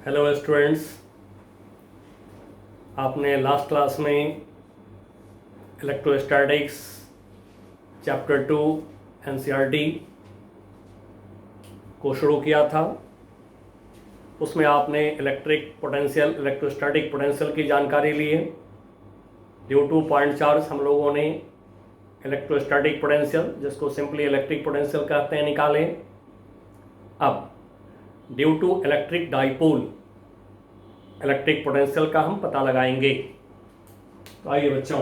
Hello students, आपने last class में electrostatics chapter 2 NCERT को शुरू किया था। उसमें आपने इलेक्ट्रिक पोटेंशियल, इलेक्ट्रोस्टैटिक पोटेंशियल की जानकारी ली है। ड्यू टू पॉइंट चार्ज हम लोगों ने इलेक्ट्रोस्टैटिक पोटेंशियल, जिसको सिंपली इलेक्ट्रिक पोटेंशियल कहते हैं, निकाले। अब due to electric dipole electric potential का हम पता लगाएंगे। तो आइए बच्चों,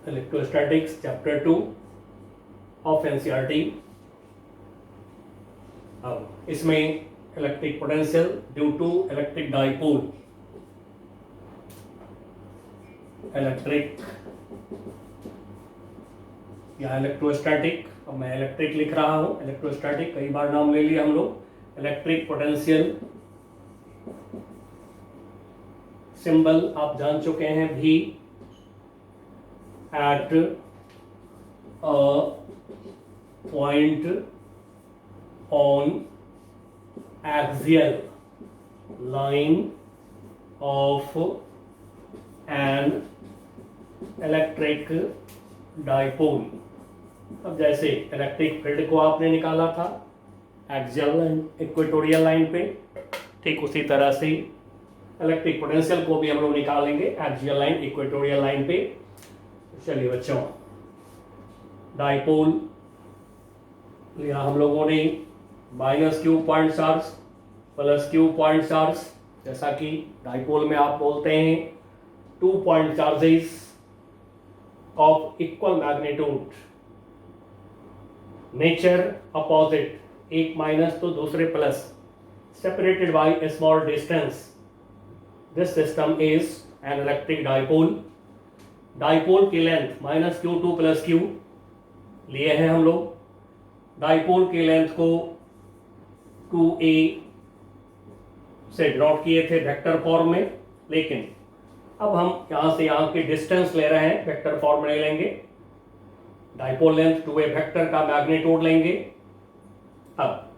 इलेक्ट्रोस्टैटिक्स चैप्टर 2 ऑफ एनसीईआरटी। अब इसमें electric potential due to electric dipole, electric या इलेक्ट्रोस्टैटिक, अब मैं इलेक्ट्रिक लिख रहा हूं, इलेक्ट्रोस्टैटिक कई बार नाम ले लिया हम लोग। इलेक्ट्रिक पोटेंशियल सिंबल आप जान चुके हैं, भी eight a point on axial line of N electric dipole. अब जैसे इलेक्ट्रिक फील्ड को आपने निकाला था एक्सियल लाइन, इक्वेटोरियल लाइन पे, ठीक उसी तरह से इलेक्ट्रिक पोटेंशियल को भी हम लोग निकालेंगे एक्सियल लाइन, इक्वेटोरियल लाइन पे। चलिए बच्चों, डाइपोल लिया हम लोगों ने, minus q point charge plus q point charge, जैसा कि डाइपोल में आप बोलते हैं 2 point charges of equal magnitude, nature opposite, एक माइनस तो दूसरे plus, separated by a small distance. This system is an electric dipole. Dipole की length minus q 2 plus q लिए हैं हम लोग। डाइपोल की लेंथ को 2a से ड्रॉट किए थे वेक्टर फॉर्म में, लेकिन अब हम यहां से यहां की डिस्टेंस ले रहे हैं, वेक्टर फॉर्म में नहीं लेंगे। डाइपोल लेंथ 2a वेक्टर का मैग्नीट्यूड लेंगे। अब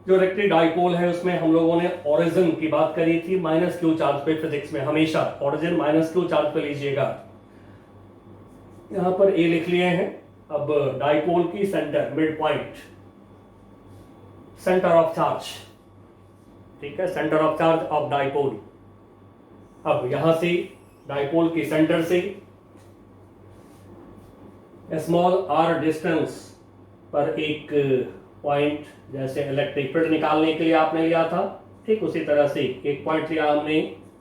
जो इलेक्ट्रिक डाइपोल है उसमें हम लोगों ने ओरिजिन की बात करी थी माइनस क्यू चार्ज पे। फिजिक्स में हमेशा ओरिजिन माइनस क्यू चार्ज पे लीजिएगा। यहां पर ए लिख लिए हैं। अब डाइपोल की centre, mid point, centre of charge, ठीक है, centre of charge of dipole. अब यहां से डाइपोल की सेंटर से स्मॉल आर डिस्टेंस पर एक पॉइंट, जैसे इलेक्ट्रिक फील्ड निकालने के लिए आपने लिया था, ठीक उसी तरह से एक पॉइंट लिया हमने,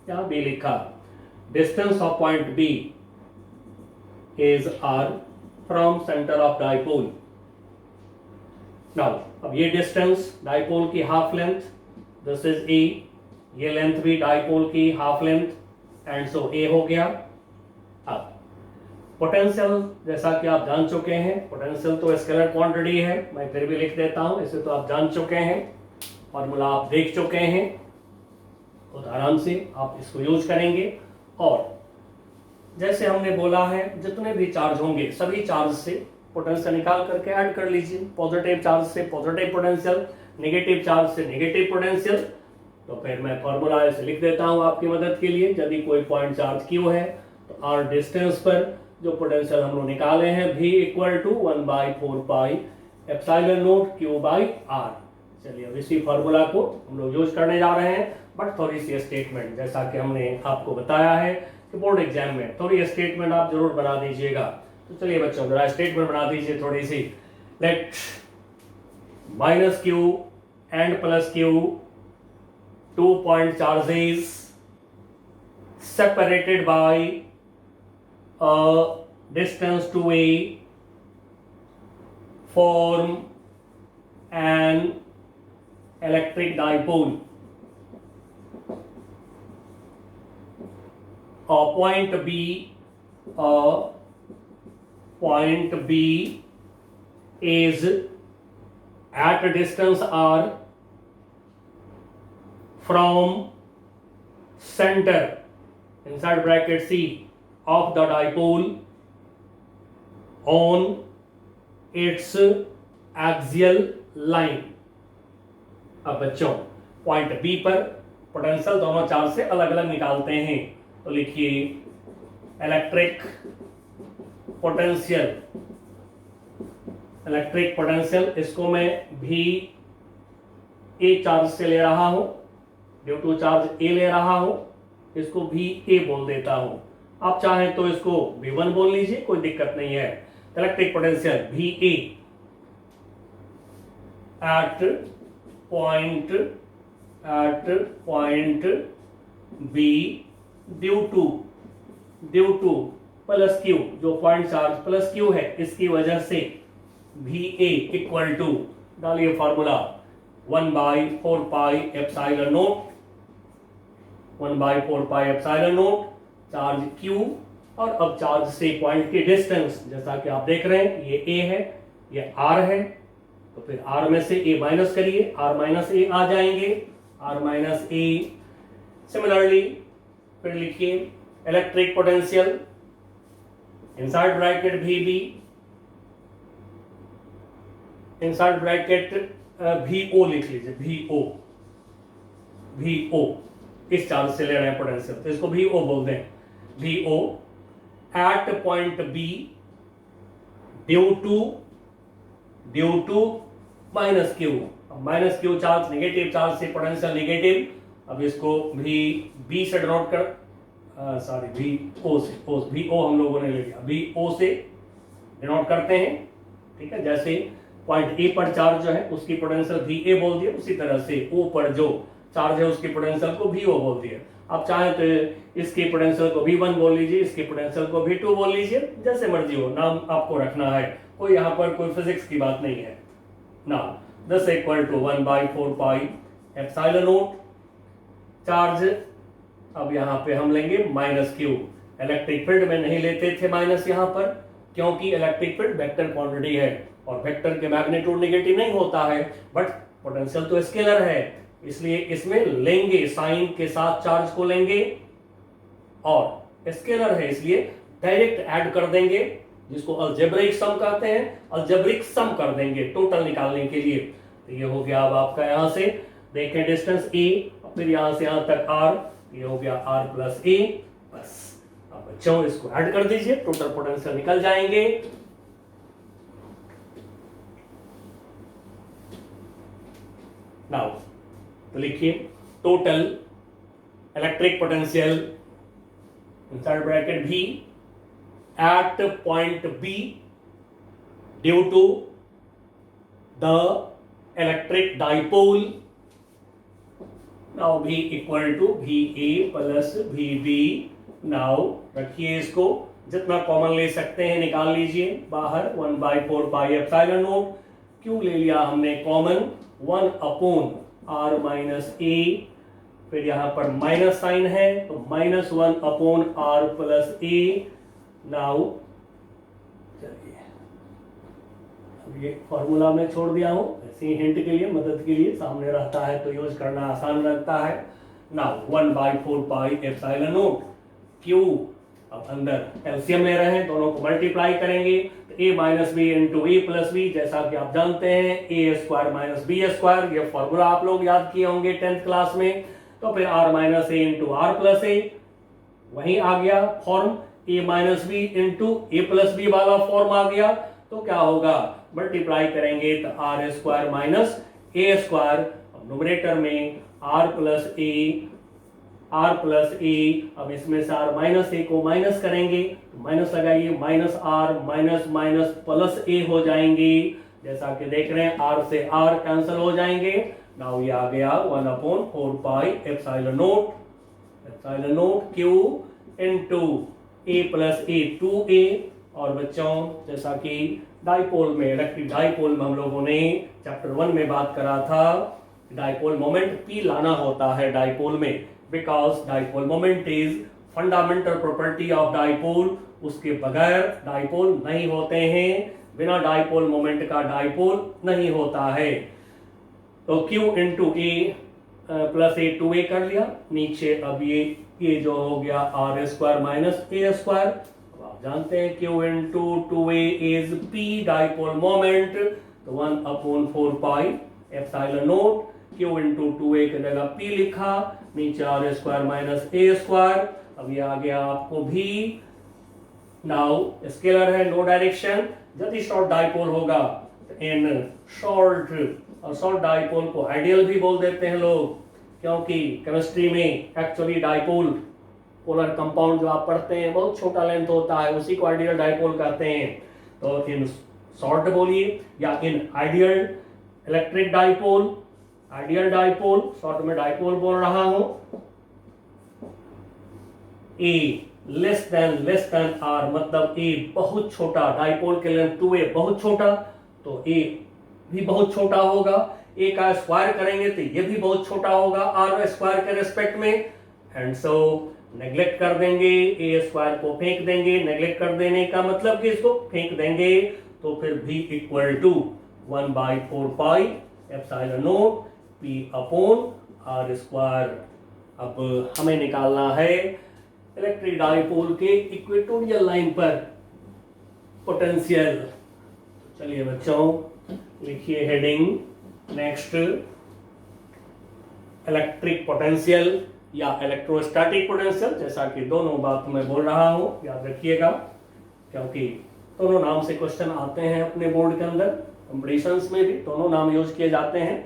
यहां बी लिखा। Distance of point b is r from centre of dipole. Now अब ये डिस्टेंस डाइपोल की half length, this is a, ये लेंथ भी डाइपोल की half length, and so a हो गया। अब पोटेंशियल, जैसा कि आप जान चुके हैं, पोटेंशियल तो स्केलर क्वांटिटी है, मैं फिर भी लिख देता हूं, इसे तो आप जान चुके हैं, फॉर्मूला आप देख चुके हैं, तो आराम से आप इसको यूज करेंगे। और जैसे हमने बोला है, जितने भी चार्ज होंगे सभी चार्ज से पोटेंशियल निकाल करके ऐड कर लीजिए। पॉजिटिव चार्ज से पॉजिटिव पोटेंशियल, नेगेटिव चार्ज से नेगेटिव पोटेंशियल। तो फिर मैं फॉर्मूला ऐसे लिख देता हूं आपकी मदद के लिए। यदि कोई पॉइंट चार्ज क्यू है तो आर डिस्टेंस पर जो पोटेंशियल हम लोग निकाले हैं, V equal to 1/4 pi epsilon naught Q by R। चलिए अब इसी फॉर्मूला को हम लोग यूज करने जा रहे हैं, बट थोड़ी सी स्टेटमेंट, जैसा कि हमने आपको बताया है कि बोर्ड एग्जाम में थोड़ी स्टेटमेंट आप जरूर बना दीजिएगा। तो चलिए बच्चों, जरा स्टेटमेंट बना दीजिए थोड़ी सी। Let minus q and plus q 2 point charges separated by a distance to a form an electric dipole. A point B is at a distance r from center inside bracket C of the dipole on its axial line। अब बच्चों point B पर potential दोनों charge से अलग अलग निकालते हैं, तो लिखिए इलेक्ट्रिक पोटेंशियल, इलेक्ट्रिक पोटेंशियल इसको मैं भी ए चार्ज से ले रहा हूं, ड्यू टू चार्ज ए ले रहा हूं, इसको भी ए बोल देता हूं। आप चाहें तो इसको V1 बोल लीजिए, कोई दिक्कत नहीं है। Electric potential V A at point B due to plus q, जो पॉइंट चार्ज प्लस क्यू है इसकी वजह से भी ए इक्वल टू, डालिए formula 1/4 pi epsilon naught, 1/4 pi epsilon naught charge q, और अब चार्ज से पॉइंट की डिस्टेंस जैसा कि आप देख रहे हैं ये ए है, ये आर है, तो फिर आर में से ए माइनस करिए, आर माइनस ए आ जाएंगे, आर माइनस ए। सिमिलरली फिर लिखिए इलेक्ट्रिक पोटेंशियल इनसाइड ब्रैकेट भी बी, इनसाइड ब्रैकेट भी ओ लिख लीजिए, भी ओ इस चार्ज से ले रहे हैं पोटेंशियल, तो इसको भी ओ बोल दें, V O at point B due to minus q. Minus q charge negative charge से पोटेंशियल नेगेटिव, अब इसको भी बी से डिनोट कर, सॉरी भी ओ से, भी ओ हम लोगों ने ले लिया, भी ओ से डिनोट करते हैं, ठीक है। जैसे पॉइंट ए पर चार्ज जो है उसकी पोटेंशियल भी ए बोल दिया, उसी तरह से ओ पर जो चार्ज है उसकी पोटेंशियल को भी ओ बोल दिया। आप चाहें तो इसकी पोटेंशियल को V1 बोल लीजिए, इसकी पोटेंशियल को V2 बोल लीजिए, जैसे मर्जी हो, नाम आपको रखना है, कोई यहाँ पर कोई फिजिक्स की बात नहीं है ना। This equal to 1/4 pi epsilon naught charge, अब यहाँ पे हम लेंगे माइनस क्यू। इलेक्ट्रिक फील्ड में नहीं लेते थे माइनस यहाँ पर, क्योंकि इलेक्ट्रिक फील्ड वेक्टर क्वांटिटी है और वेक्टर के मैग्नीट्यूड नेगेटिव नहीं होता है, बट पोटेंशियल तो स्केलर है, इसलिए इसमें लेंगे, साइन के साथ चार्ज को लेंगे, और स्केलर है इसलिए डायरेक्ट ऐड कर देंगे, जिसको अलजेब्रिक सम कहते हैं, अलजेब्रिक सम कर देंगे टोटल निकालने के लिए। तो ये हो गया अब आपका यहां से देखें डिस्टेंस ए, फिर यहां से यहां तक आर, ये हो गया आर प्लस ए, बस। अब बच्चों इसको ऐड कर दीजिए, टोटल पोटेंशियल निकल जाएंगे। नाउ तो लिखिए total electric potential inside bracket V at point B due to the electric dipole, now V equal to V A plus V B. Now रखिए इसको, जितना कॉमन ले सकते हैं निकाल लीजिए बाहर, 1/4 पाई एप्सिलॉन नोट, क्यों ले लिया हमने कॉमन, 1 आर माइनस ए, फिर यहां पर माइनस साइन है तो -1 आर प्लस ए। नाउ चलिए अब ये फॉर्मूला में छोड़ दिया हूं, ऐसे ही हिंट के लिए, मदद के लिए, सामने रहता है तो यूज करना आसान लगता है। Now 1/4 pi epsilon naught Q, अब अंदर एलसीएम ले रहे हैं, दोनों को मल्टीप्लाई करेंगे तो a minus B into A plus B, जैसा कि आप जानते हैं A square minus B square, ये फॉर्मूला आप लोग याद किए होंगे 10th क्लास में। तो फिर r minus a into r plus a, वहीं आ गया form, a minus B into A plus b वाला फॉर्म आ गया, तो क्या होगा, मल्टीप्लाई करेंगे तो आर स्क्वायर माइनस ए स्क्वायर, न्यूमरेटर में आर प्लस ए, अब इसमें से आर माइनस ए को माइनस करेंगे तो माइनस लगाइए, minus r minus minus plus a हो जाएंगे, जैसा कि देख रहे हैं आर से आर कैंसिल हो जाएंगे। नाउ ये आ गया 1/4 pi epsilon naught q into a plus a 2a। और बच्चों जैसा कि डाइपोल में, इलेक्ट्रिक डाइपोल में हम लोगों ने चैप्टर 1 में बात करा था, डाइपोल मोमेंट P लाना होता है डाइपोल में, because dipole moment is fundamental property of dipole, उसके बगैर डाइपोल नहीं होते हैं, बिना डाइपोल मोमेंट का डाइपोल नहीं होता है। तो Q into A plus a 2a कर लिया, नीचे अब ये ये जो हो गया आर स्क्वायर माइनस ए स्क्वायर। अब आप जानते हैं Q into 2a is P dipole moment, तो 1/4 epsilon note Q into 2a की जगह P लिखा, नीचे आर स्क्वायर माइनस ए स्क्वायर। अब ये आ गया आपको भी। नाउ स्केलर है, नो डायरेक्शन। यदि शॉर्ट डाइपोल होगा इन शॉर्ट, और शॉर्ट डाइपोल को आइडियल भी बोल देते हैं लोग, क्योंकि केमिस्ट्री में एक्चुअली डाइपोल पोलर कंपाउंड जो आप पढ़ते हैं बहुत छोटा लेंथ होता है, उसी को आइडियल डाइपोल कहते हैं। तो इन शॉर्ट बोलिए या in ideal electric dipole, ideal dipole, short में डाइपोल बोल रहा हूं। ए लेस देन आर मतलब ए बहुत छोटा, डाइपोल के लेंथ 2a बहुत छोटा, तो ए भी बहुत छोटा होगा। ए का स्क्वायर करेंगे तो ये भी बहुत छोटा होगा आर स्क्वायर के रिस्पेक्ट में, एंड सो नेग्लेक्ट कर देंगे, ए स्क्वायर को फेंक देंगे। नेग्लेक्ट कर देने का मतलब कि इसको फेंक देंगे, तो फिर भी equal to 1/4 pi epsilon naught P upon R square. अब हमें निकालना है इलेक्ट्रिक डाइपोल के इक्वेटोरियल लाइन पर पोटेंशियल। चलिए बच्चों लिखिए हेडिंग नेक्स्ट, इलेक्ट्रिक पोटेंशियल या इलेक्ट्रोस्टैटिक पोटेंशियल, जैसा कि दोनों बात मैं बोल रहा हूं, याद रखिएगा, क्योंकि दोनों नाम से क्वेश्चन आते हैं अपने बोर्ड के अंदर, कॉम्पिटिशंस में भी दोनों नाम यूज किए जाते हैं।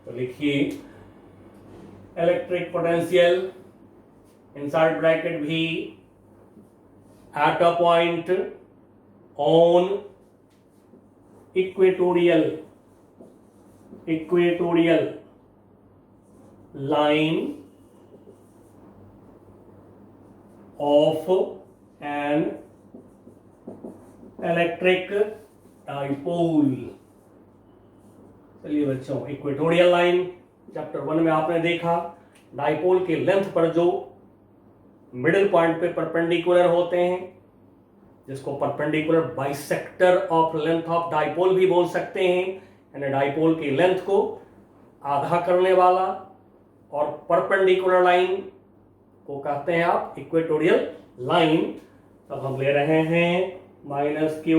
तो लिखिए electric potential inside bracket V at a point on equatorial line of an electric dipole। चलिए बच्चों, इक्वेटोरियल लाइन चैप्टर 1 में आपने देखा, डाइपोल के लेंथ पर जो मिडिल पॉइंट पे परपेंडिकुलर होते हैं, जिसको perpendicular bisector of length of dipole भी बोल सकते हैं, यानी डाइपोल की लेंथ को आधा करने वाला और परपेंडिकुलर लाइन को कहते हैं आप इक्वेटोरियल लाइन। तब हम ले रहे हैं -q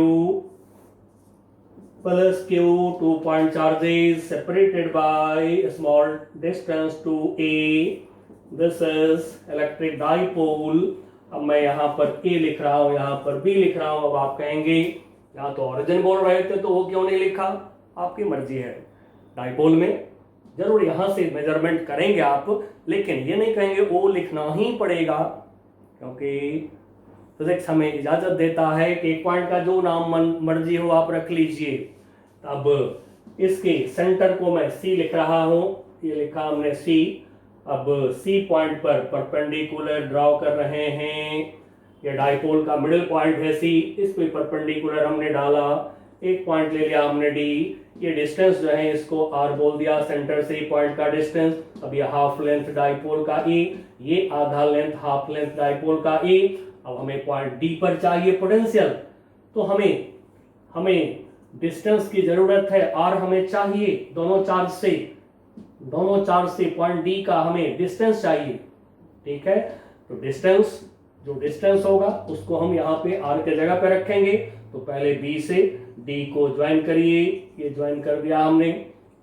+ q 2 point charges separated by small distance to a, this is electric dipole. अब मैं यहाँ पर A लिख रहा हूँ, यहाँ पर B लिख रहा हूँ। अब आप कहेंगे यहाँ तो ऑरिजिन बोल रहे थे तो वो क्यों नहीं लिखा, आपकी मर्जी है। डाइपोल में जरूर यहाँ से मेजरमेंट करेंगे आप, लेकिन ये नहीं कहेंगे वो लिखना ही पड़ेगा, क्योंकि फिजिक्स हमें इजाजत देता है कि एक पॉइंट का जो नाम मर्जी हो आप रख लीजिए। अब इसके सेंटर को मैं C लिख रहा हूँ, ये लिखा हमने C। अब C पॉइंट पर परपेंडिकुलर ड्रॉ कर रहे हैं, ये डाइपोल का मिडिल पॉइंट है C, इस पे परपेंडिकुलर हमने डाला, एक पॉइंट ले लिया हमने D, ये डिस्टेंस जो है इसको R बोल दिया, सेंटर से पॉइंट का डिस्टेंस। अब ये हाफ लेंथ डाइपोल का E, ये आधा लेंथ हाफ लेंथ डाइपोल का E। अब हमें पॉइंट D पर चाहिए पोटेंशियल, तो हमें डिस्टेंस की जरूरत है, R हमें चाहिए दोनों चार्ज से पॉइंट डी का हमें डिस्टेंस चाहिए, ठीक है। तो जो डिस्टेंस होगा उसको हम यहाँ पे आर के जगह पे रखेंगे। तो पहले बी से डी को ज्वाइन करिए, ये ज्वाइन कर दिया हमने,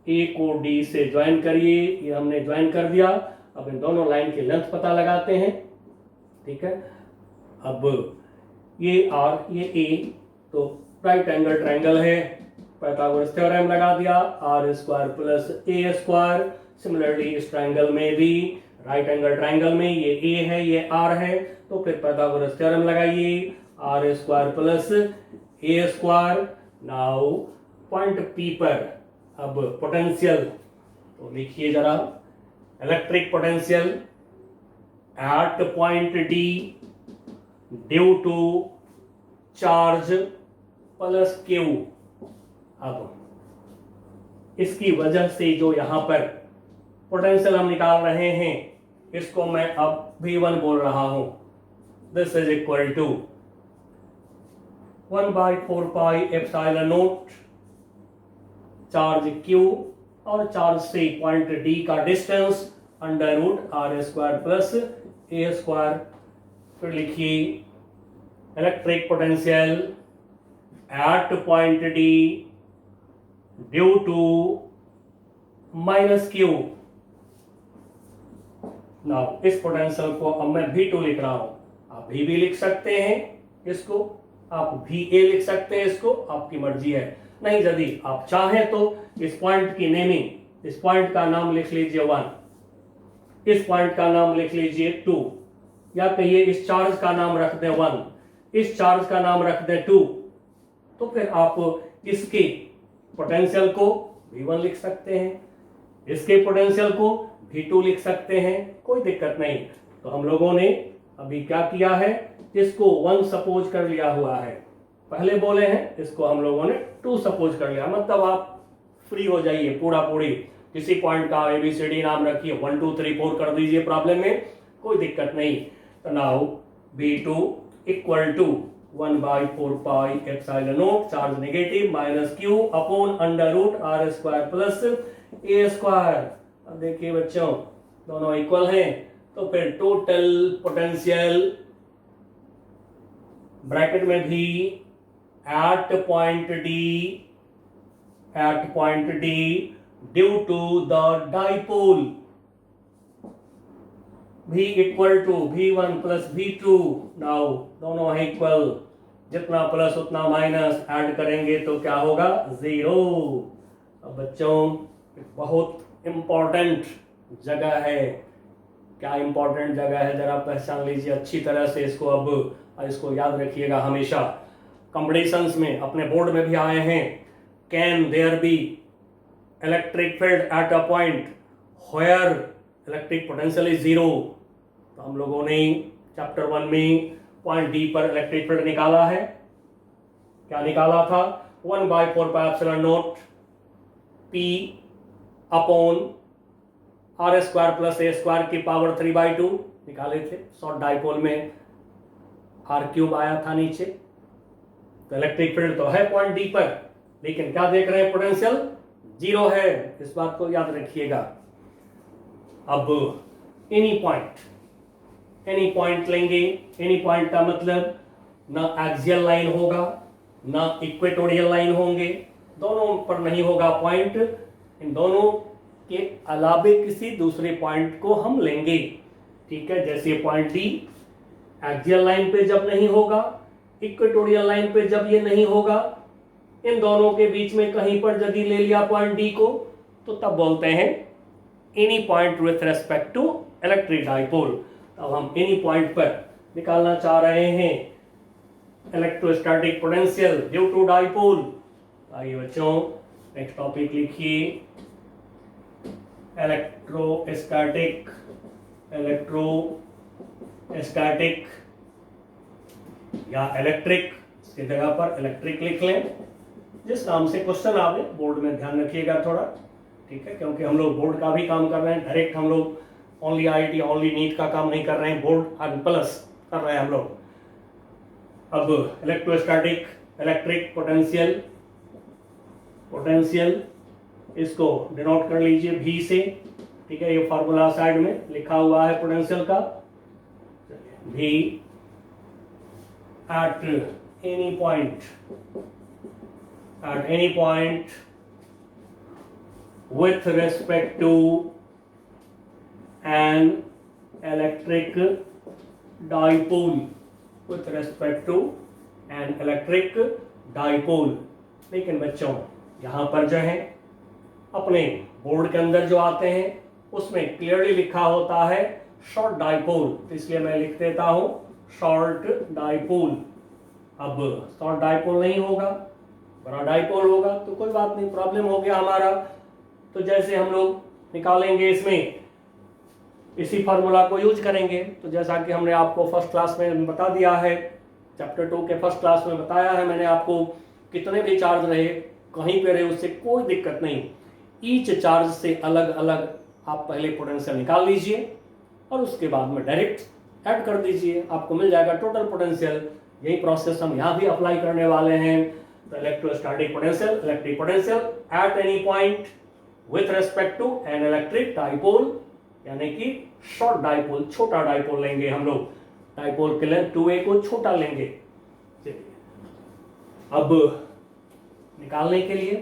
ए को डी से ज्वाइन करिए, ये हमने ज्वाइन कर दिया। अब इन दोनों लाइन की लेंथ पता लगाते हैं, ठीक है। अब ये आर ये ए, तो राइट एंगल ट्रायंगल है, पाइथागोरस थ्योरम लगा दिया, आर स्क्वायर प्लस ए स्क्वायर। सिमिलरली इस ट्रायंगल में भी, राइट एंगल ट्रायंगल में ये ए है ये आर है, तो फिर पाइथागोरस थ्योरम लगाइए, आर स्क्वायर प्लस ए स्क्वायर। नाउ पॉइंट पी पर अब पोटेंशियल, तो लिखिए जरा, electric potential at point D due to charge plus Q. अब इसकी वजह से जो यहां पर पोटेंशियल हम निकाल रहे हैं, इसको मैं अब V1 बोल रहा हूं। This is equal to 1/4 pi epsilon naught charge Q और चार्ज से पॉइंट D का distance under root R square plus ए स्क्वायर, फिर लिखिए electric potential at point D due to minus q. Now इस पोटेंशियल को अब मैं V2 लिख रहा हूं, आप V भी लिख सकते हैं इसको, आप VA लिख सकते हैं इसको, आपकी मर्जी है। नहीं, यदि आप चाहें तो इस पॉइंट की नेमिंग, इस पॉइंट का नाम लिख लीजिए 1, इस पॉइंट का नाम लिख लीजिए 2, या कहिए इस चार्ज का नाम रख दें 1, इस चार्ज का नाम रख दें 2, तो फिर आप इसके पोटेंशियल को V1 लिख सकते हैं, इसके पोटेंशियल को V2 लिख सकते हैं, कोई दिक्कत नहीं। तो हम लोगों ने अभी क्या किया है, इसको 1 सपोज कर लिया हुआ है, पहले बोले हैं, इसको हम लोगों ने 2 सपोज कर लिया। मतलब आप फ्री हो जाइए पूरा पूरी, किसी पॉइंट का ABCD नाम रखिए, 1 2 3 4 कर दीजिए प्रॉब्लम में, कोई दिक्कत नहीं। तो now V2 equal to 1/4 pi epsilon naught, charge negative, minus Q upon under root R square plus A square. अब देखिए बच्चों, दोनों इक्वल हैं, तो फिर टोटल पोटेंशियल ब्रैकेट में भी at point D due to the dipole V equal to V1 plus V2। Now दोनों है इक्वल, जितना प्लस उतना माइनस ऐड करेंगे तो क्या होगा, 0। अब बच्चों बहुत इंपॉर्टेंट जगह है, क्या इंपॉर्टेंट जगह है जरा पहचान लीजिए अच्छी तरह से इसको। अब इसको याद रखिएगा हमेशा, कॉम्पिटिशंस में अपने बोर्ड में भी आए हैं, can there be electric field at a point where electric potential is 0। तो हम लोगों ने चैप्टर 1 में पॉइंट डी पर इलेक्ट्रिक फील्ड निकाला है, क्या निकाला था, 1/4 pi epsilon naught P upon R square plus A square की पावर 3/2 निकाले थे। शॉर्ट डाइपोल में R क्यूब आया था नीचे। तो इलेक्ट्रिक फील्ड तो है पॉइंट डी पर, लेकिन क्या देख रहे हैं, पोटेंशियल 0 है, इस बात को याद रखिएगा। अब एनी पॉइंट लेंगे, एनी पॉइंट का मतलब ना एक्सियल लाइन होगा ना इक्वेटोरियल लाइन होंगे, दोनों पर नहीं होगा पॉइंट, इन दोनों के अलावे किसी दूसरे पॉइंट को हम लेंगे, ठीक है। जैसे पॉइंट डी एक्सियल लाइन पे जब नहीं होगा, इक्वेटोरियल लाइन पे जब ये नहीं होगा, इन दोनों के बीच में कहीं पर यदि ले लिया पॉइंट डी को, तो तब बोलते हैं any point with respect to electric dipole. अब हम एनी पॉइंट पर निकालना चाह रहे हैं electrostatic potential due to dipole. आइए बच्चों, नेक्स्ट टॉपिक लिखिए, इलेक्ट्रोस्टैटिक या इलेक्ट्रिक, इसकी जगह पर इलेक्ट्रिक लिख लें, जिस नाम से क्वेश्चन आवे बोर्ड में ध्यान रखिएगा थोड़ा, ठीक है, क्योंकि हम लोग बोर्ड का भी काम कर रहे हैं, डायरेक्ट हम लोग ओनली IIT ओनली नीट का काम नहीं कर रहे हैं, बोर्ड और प्लस कर रहे हैं हम लोग। अब इलेक्ट्रोस्टैटिक इलेक्ट्रिक पोटेंशियल इसको डिनोट कर लीजिए V से, ठीक है, ये फार्मूला साइड में लिखा हुआ है पोटेंशियल का, V at any point with respect to an electric dipole, लेकिन बच्चों यहाँ पर जो है अपने बोर्ड के अंदर जो आते हैं उसमें क्लियरली लिखा होता है शॉर्ट डाइपोल, तो इसलिए मैं लिख देता हूँ शॉर्ट डाइपोल। अब शॉर्ट डाइपोल नहीं होगा, बड़ा डाइपोल होगा, तो कोई बात नहीं, प्रॉब्लम हो गया हमारा। तो जैसे हम लोग निकालेंगे, इसमें इसी फार्मूला को यूज करेंगे। तो जैसा कि हमने आपको फर्स्ट क्लास में बता दिया है, चैप्टर 2 के फर्स्ट क्लास में बताया है मैंने आपको, कितने भी चार्ज रहे कहीं पे रहे उससे कोई दिक्कत नहीं, ईच चार्ज से अलग अलग आप पहले पोटेंशियल निकाल लीजिए और उसके बाद में डायरेक्ट ऐड कर दीजिए, आपको मिल जाएगा टोटल पोटेंशियल। यही प्रोसेस हम यहाँ भी अप्लाई करने वाले हैं। तो electrostatic potential, electric potential at any point with respect to an electric dipole यानी कि शॉर्ट डाइपोल, छोटा डाइपोल लेंगे हम लोग, डाइपोल के लेंथ 2a को छोटा लेंगे। चलिए अब निकालने के लिए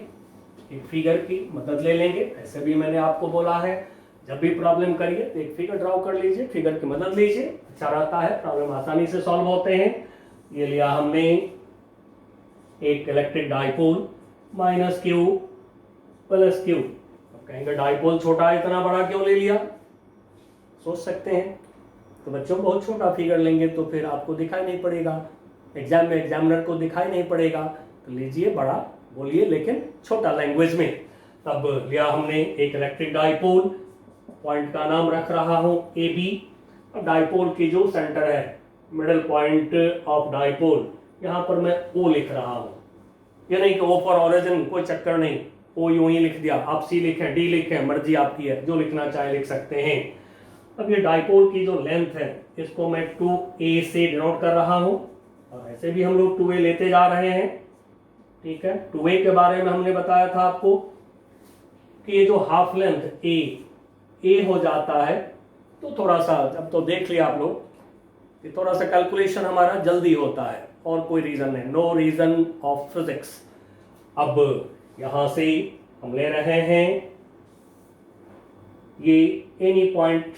एक फिगर की मदद ले लेंगे। ऐसे भी मैंने आपको बोला है जब भी प्रॉब्लम करिए तो एक फिगर ड्रॉ कर लीजिए, फिगर की मदद लीजिए, अच्छा रहता है, प्रॉब्लम आसानी से सॉल्व होते हैं। ये लिया हमने एक electric dipole minus Q plus Q. अब कहेंगे डाइपोल छोटा है, इतना बड़ा क्यों ले लिया, सोच सकते हैं। तो बच्चों बहुत छोटा फिगर लेंगे तो फिर आपको दिखाई नहीं पड़ेगा, एग्जाम में एग्जामिनर को दिखाई नहीं पड़ेगा, तो लीजिए बड़ा बोलिए लेकिन छोटा लैंग्वेज में। तब लिया हमने एक इलेक्ट्रिक डाइपोल, पॉइंट का नाम रख रहा हूं ए बी। अब डाइपोल की जो सेंटर है, मिडिल पॉइंट ऑफ डाइपोल, यहाँ पर मैं ओ लिख रहा हूं। ये नहीं कि ओ फॉर ओरिजिन, कोई चक्कर नहीं, ओ यूं ही लिख दिया, आप सी लिखें डी लिखें, मर्जी आपकी है, जो लिखना चाहे लिख सकते हैं। अब ये डाइपोल की जो लेंथ है इसको मैं 2a से डिनोट कर रहा हूं, और ऐसे भी हम लोग 2a लेते जा रहे हैं। ठीक है, 2a के बारे में हमने बताया था आपको कि ये जो हाफ लेंथ a हो जाता है, तो थोड़ा सा अब तो देख लिया आप लोग कि थोड़ा सा कैलकुलेशन हमारा जल्दी होता है, और कोई रीजन नहीं, नो रीजन ऑफ फिजिक्स। अब यहां से हम ले रहे हैं ये एनी पॉइंट,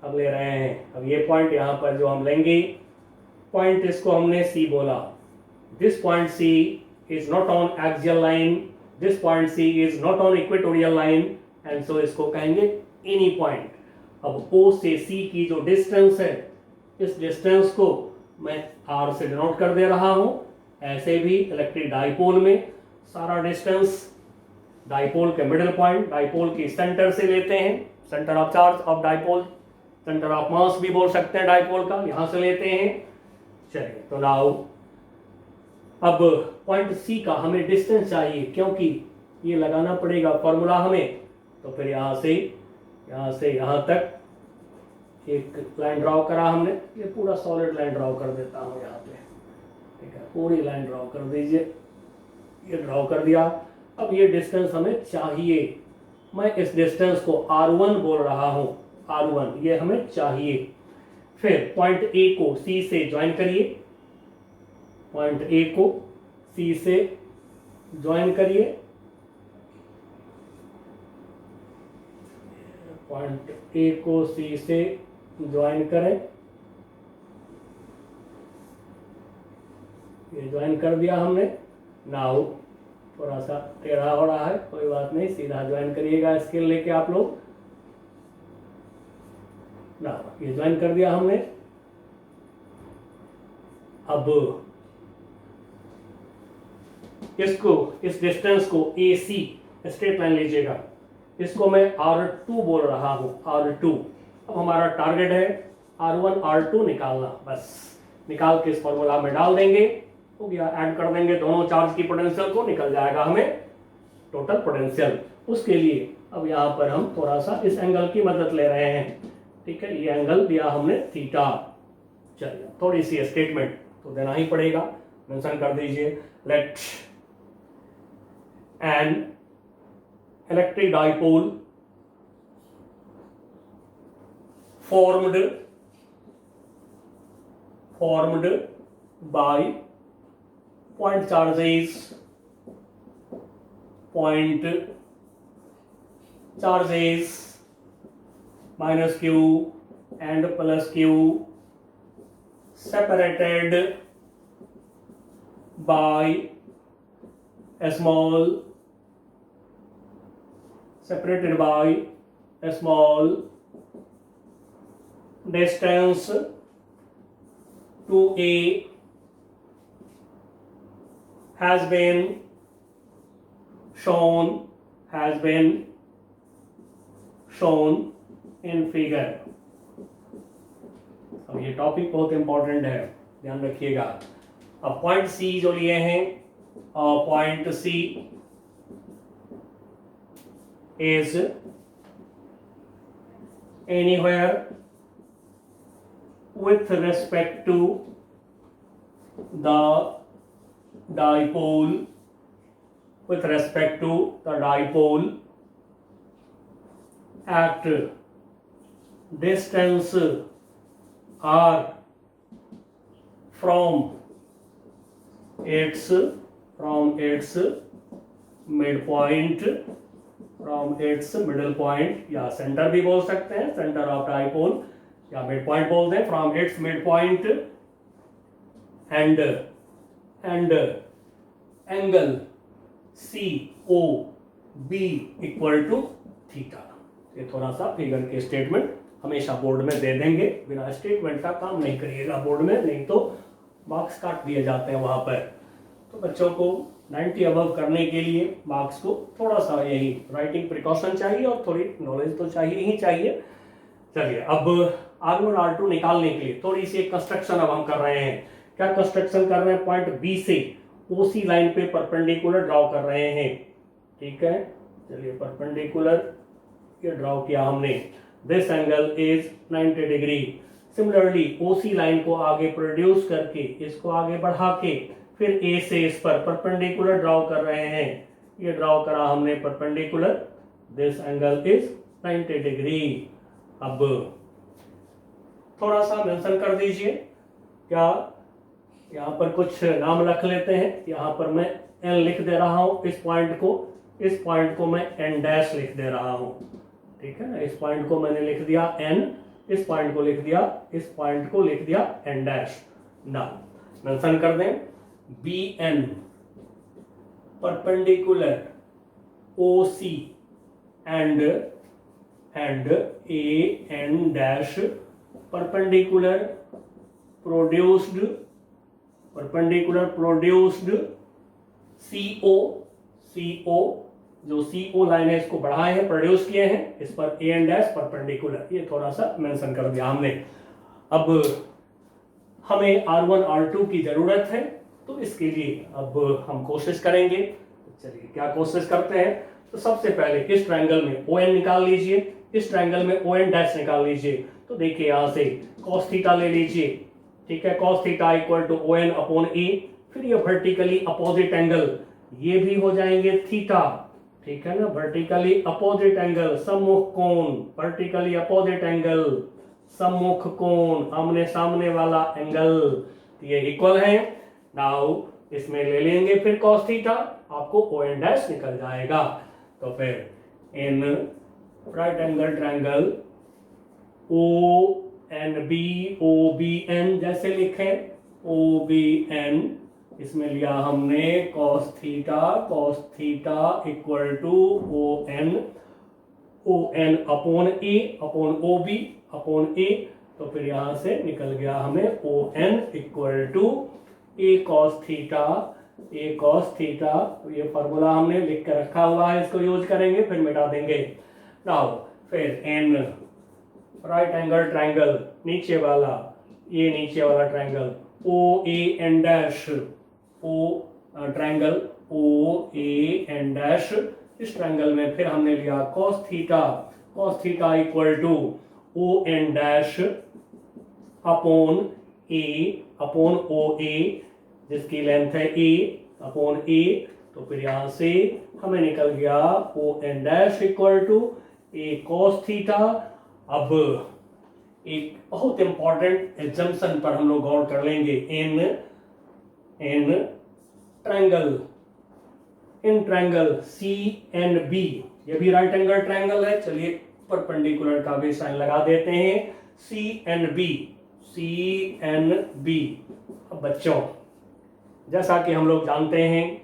अब ले रहे हैं, अब ये पॉइंट यहां पर जो हम लेंगे, पॉइंट इसको हमने C बोला। This point C is not on axial line, this point C is not on equatorial line, and so इसको कहेंगे any point। अब O से C की जो डिस्टेंस है, इस डिस्टेंस को मैं R से डिनोट कर दे रहा हूं। ऐसे भी इलेक्ट्रिक डाइपोल में सारा डिस्टेंस डाइपोल के मिडिल पॉइंट, डाइपोल की सेंटर से लेते हैं, centre of charge of dipole, centre of mass भी बोल सकते हैं डाइपोल का, यहां से लेते हैं। चलिए तो नाउ अब पॉइंट सी का हमें डिस्टेंस चाहिए, क्योंकि ये लगाना पड़ेगा फॉर्मूला हमें, तो फिर यहां से यहां तक एक लाइन ड्रॉ करा हमने, ये पूरा सॉलिड लाइन ड्रॉ कर देता हूं यहाँ पे। ठीक है, पूरी लाइन ड्रॉ कर दीजिए, ये ड्रॉ कर दिया। अब ये डिस्टेंस हमें चाहिए, मैं इस डिस्टेंस को R1 बोल रहा हूं, R1 ये हमें चाहिए। फिर पॉइंट ए को सी से ज्वाइन करिए, पॉइंट ए को सी से ज्वाइन करिए, पॉइंट ए को सी से ज्वाइन करें, ये ज्वाइन कर दिया हमने। नाउ थोड़ा सा टेढ़ा हो रहा है, कोई बात नहीं, सीधा ज्वाइन करिएगा स्केल लेके आप लोग। ना ये ज्वाइन कर दिया हमने। अब इसको, इस डिस्टेंस को AC स्ट्रेट लाइन लीजिएगा, इसको मैं R2 बोल रहा हूं, R2। अब हमारा टारगेट है R1 R2 निकालना, बस निकाल के इस फॉर्मूला में डाल देंगे, हो गया, ऐड कर देंगे दोनों चार्ज की पोटेंशियल को, निकल जाएगा हमें टोटल पोटेंशियल। उसके लिए अब यहाँ पर हम थोड़ा सा इस एंगल की मदद ले रहे हैं। ठीक है, ये एंगल दिया हमने थीटा। चलिए थोड़ी सी स्टेटमेंट तो देना ही पड़ेगा, मेंशन कर दीजिए, let an electric dipole formed by point charges minus q and plus q separated by a small distance to a has been shown in figure। अब ये टॉपिक बहुत इंपॉर्टेंट है, ध्यान रखिएगा। अब पॉइंट सी जो लिए हैं, point C is anywhere with respect to the dipole at distance r from its midpoint, middle point या सेंटर भी बोल सकते हैं, सेंटर ऑफ डाइपोल या मिड पॉइंट बोल दें, from its midpoint and angle COB equal to theta. ये थोड़ा सा फिगर के स्टेटमेंट हमेशा बोर्ड में दे देंगे, बिना स्टेटमेंट का काम नहीं करिएगा बोर्ड में, नहीं तो मार्क्स काट दिए जाते हैं वहां पर। तो बच्चों को 90 अबव करने के लिए मार्क्स को थोड़ा सा यही राइटिंग प्रिकॉशन चाहिए और थोड़ी नॉलेज तो चाहिए ही चाहिए। चलिए अब R1 R2 निकालने के लिए थोड़ी सी कंस्ट्रक्शन अब हम कर रहे हैं। क्या कंस्ट्रक्शन कर रहे हैं? पॉइंट बी से OC लाइन पे परपेंडिकुलर ड्रॉ कर रहे हैं, ठीक है। चलिए परपेंडिकुलर ये ड्रॉ किया हमने, this angle is 90 degree. Similarly OC line को आगे प्रोड्यूस करके इसको आगे बढ़ा के फिर A से इस पर परपेंडिकुलर ड्रॉ कर रहे हैं, ये ड्रॉ करा हमने perpendicular, this angle is 90 degree. अब थोड़ा सा मेंशन कर दीजिए, क्या यहाँ पर कुछ नाम रख लेते हैं। यहाँ पर मैं N लिख दे रहा हूँ, इस पॉइंट को मैं N डैश लिख दे रहा हूँ, ठीक है ना। इस पॉइंट को मैंने लिख दिया N, इस पॉइंट को लिख दिया N डैश। ना मेंशन कर दें BN perpendicular OC and AN dash perpendicular produced CO जो CO लाइन है इसको बढ़ाए हैं, प्रोड्यूस किए हैं, इस पर AN डैश परपेंडिकुलर, ये थोड़ा सा मेंशन कर दिया हमने। अब हमें R1 R2 की जरूरत है, तो इसके लिए अब हम कोशिश करेंगे। चलिए क्या कोशिश करते हैं, तो सबसे पहले इस ट्रायंगल में ON निकाल लीजिए, इस ट्रायंगल में ON डैश निकाल लीजिए। तो देखिए यहाँ से cos थीटा ले लीजिए, ठीक है, cos theta equal to ON upon A, फिर ये वर्टिकली अपोजिट एंगल ये भी हो जाएंगे थीटा, ठीक है ना, वर्टिकली अपोजिट एंगल सम्मुख कोण, वर्टिकली अपोजिट एंगल सम्मुख कोण, आमने सामने वाला एंगल, ये इक्वल है। नाउ इसमें ले लेंगे फिर cos थीटा, आपको ON डैश निकल जाएगा। तो फिर in right angle triangle ONB जैसे लिखे, OBN इसमें लिया हमने cos theta equal to ON upon A upon OB upon A। तो फिर यहां से निकल गया हमें ON equal to A cos theta. ये फॉर्मूला हमने लिख कर रखा हुआ है, इसको यूज करेंगे, फिर मिटा देंगे। नाउ फिर N राइट एंगल ट्रायंगल नीचे वाला triangle OAN dash, triangle OAN dash, इस ट्रायंगल में फिर हमने लिया cos theta equal to ON dash upon A upon OA, जिसकी लेंथ है A अपॉन A। तो फिर यहां से हमें निकल गया ON dash equal to A cos theta. अब एक बहुत इंपॉर्टेंट एग्जाम्पशन पर हम लोग गौर कर लेंगे। इन ट्रायंगल CNB, ये भी राइट एंगल ट्रायंगल है। चलिए परपेंडिकुलर का भी साइन लगा देते हैं, CNB। अब बच्चों जैसा कि हम लोग जानते हैं,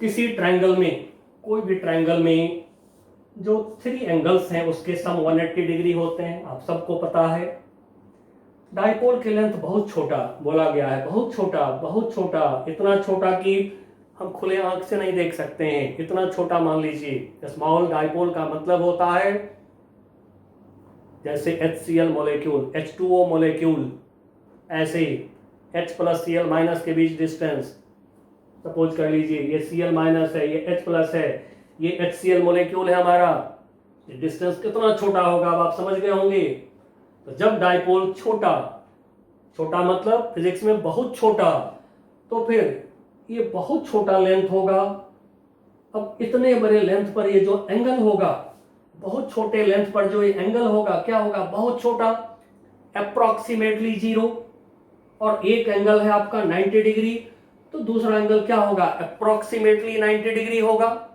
किसी ट्रायंगल में, कोई भी ट्रायंगल में जो 3 एंगल्स हैं उसके सम 180 डिग्री होते हैं, आप सबको पता है। डाइपोल की लेंथ बहुत छोटा बोला गया है, बहुत छोटा, इतना छोटा कि हम खुले आंख से नहीं देख सकते हैं, इतना छोटा मान लीजिए। स्मॉल डाइपोल का मतलब होता है जैसे HCl मॉलिक्यूल, H2O मॉलिक्यूल, ऐसे H प्लस Cl माइनस के बीच डिस्टेंस, सपोज कर लीजिए ये Cl माइनस है, ये H प्लस है, ये HCl मॉलिक्यूल है हमारा, ये डिस्टेंस कितना छोटा होगा अब आप समझ गए होंगे। तो जब डाइपोल छोटा मतलब फिजिक्स में बहुत छोटा, तो फिर ये बहुत छोटा लेंथ होगा। अब इतने बड़े लेंथ पर ये जो एंगल होगा बहुत छोटे लेंथ पर जो ये एंगल होगा क्या होगा, बहुत छोटा, अप्रोक्सीमेटली 0। और एक एंगल है आपका 90 डिग्री, तो दूसरा एंगल क्या होगा, अप्रोक्सीमेटली 90 डिग्री होगा।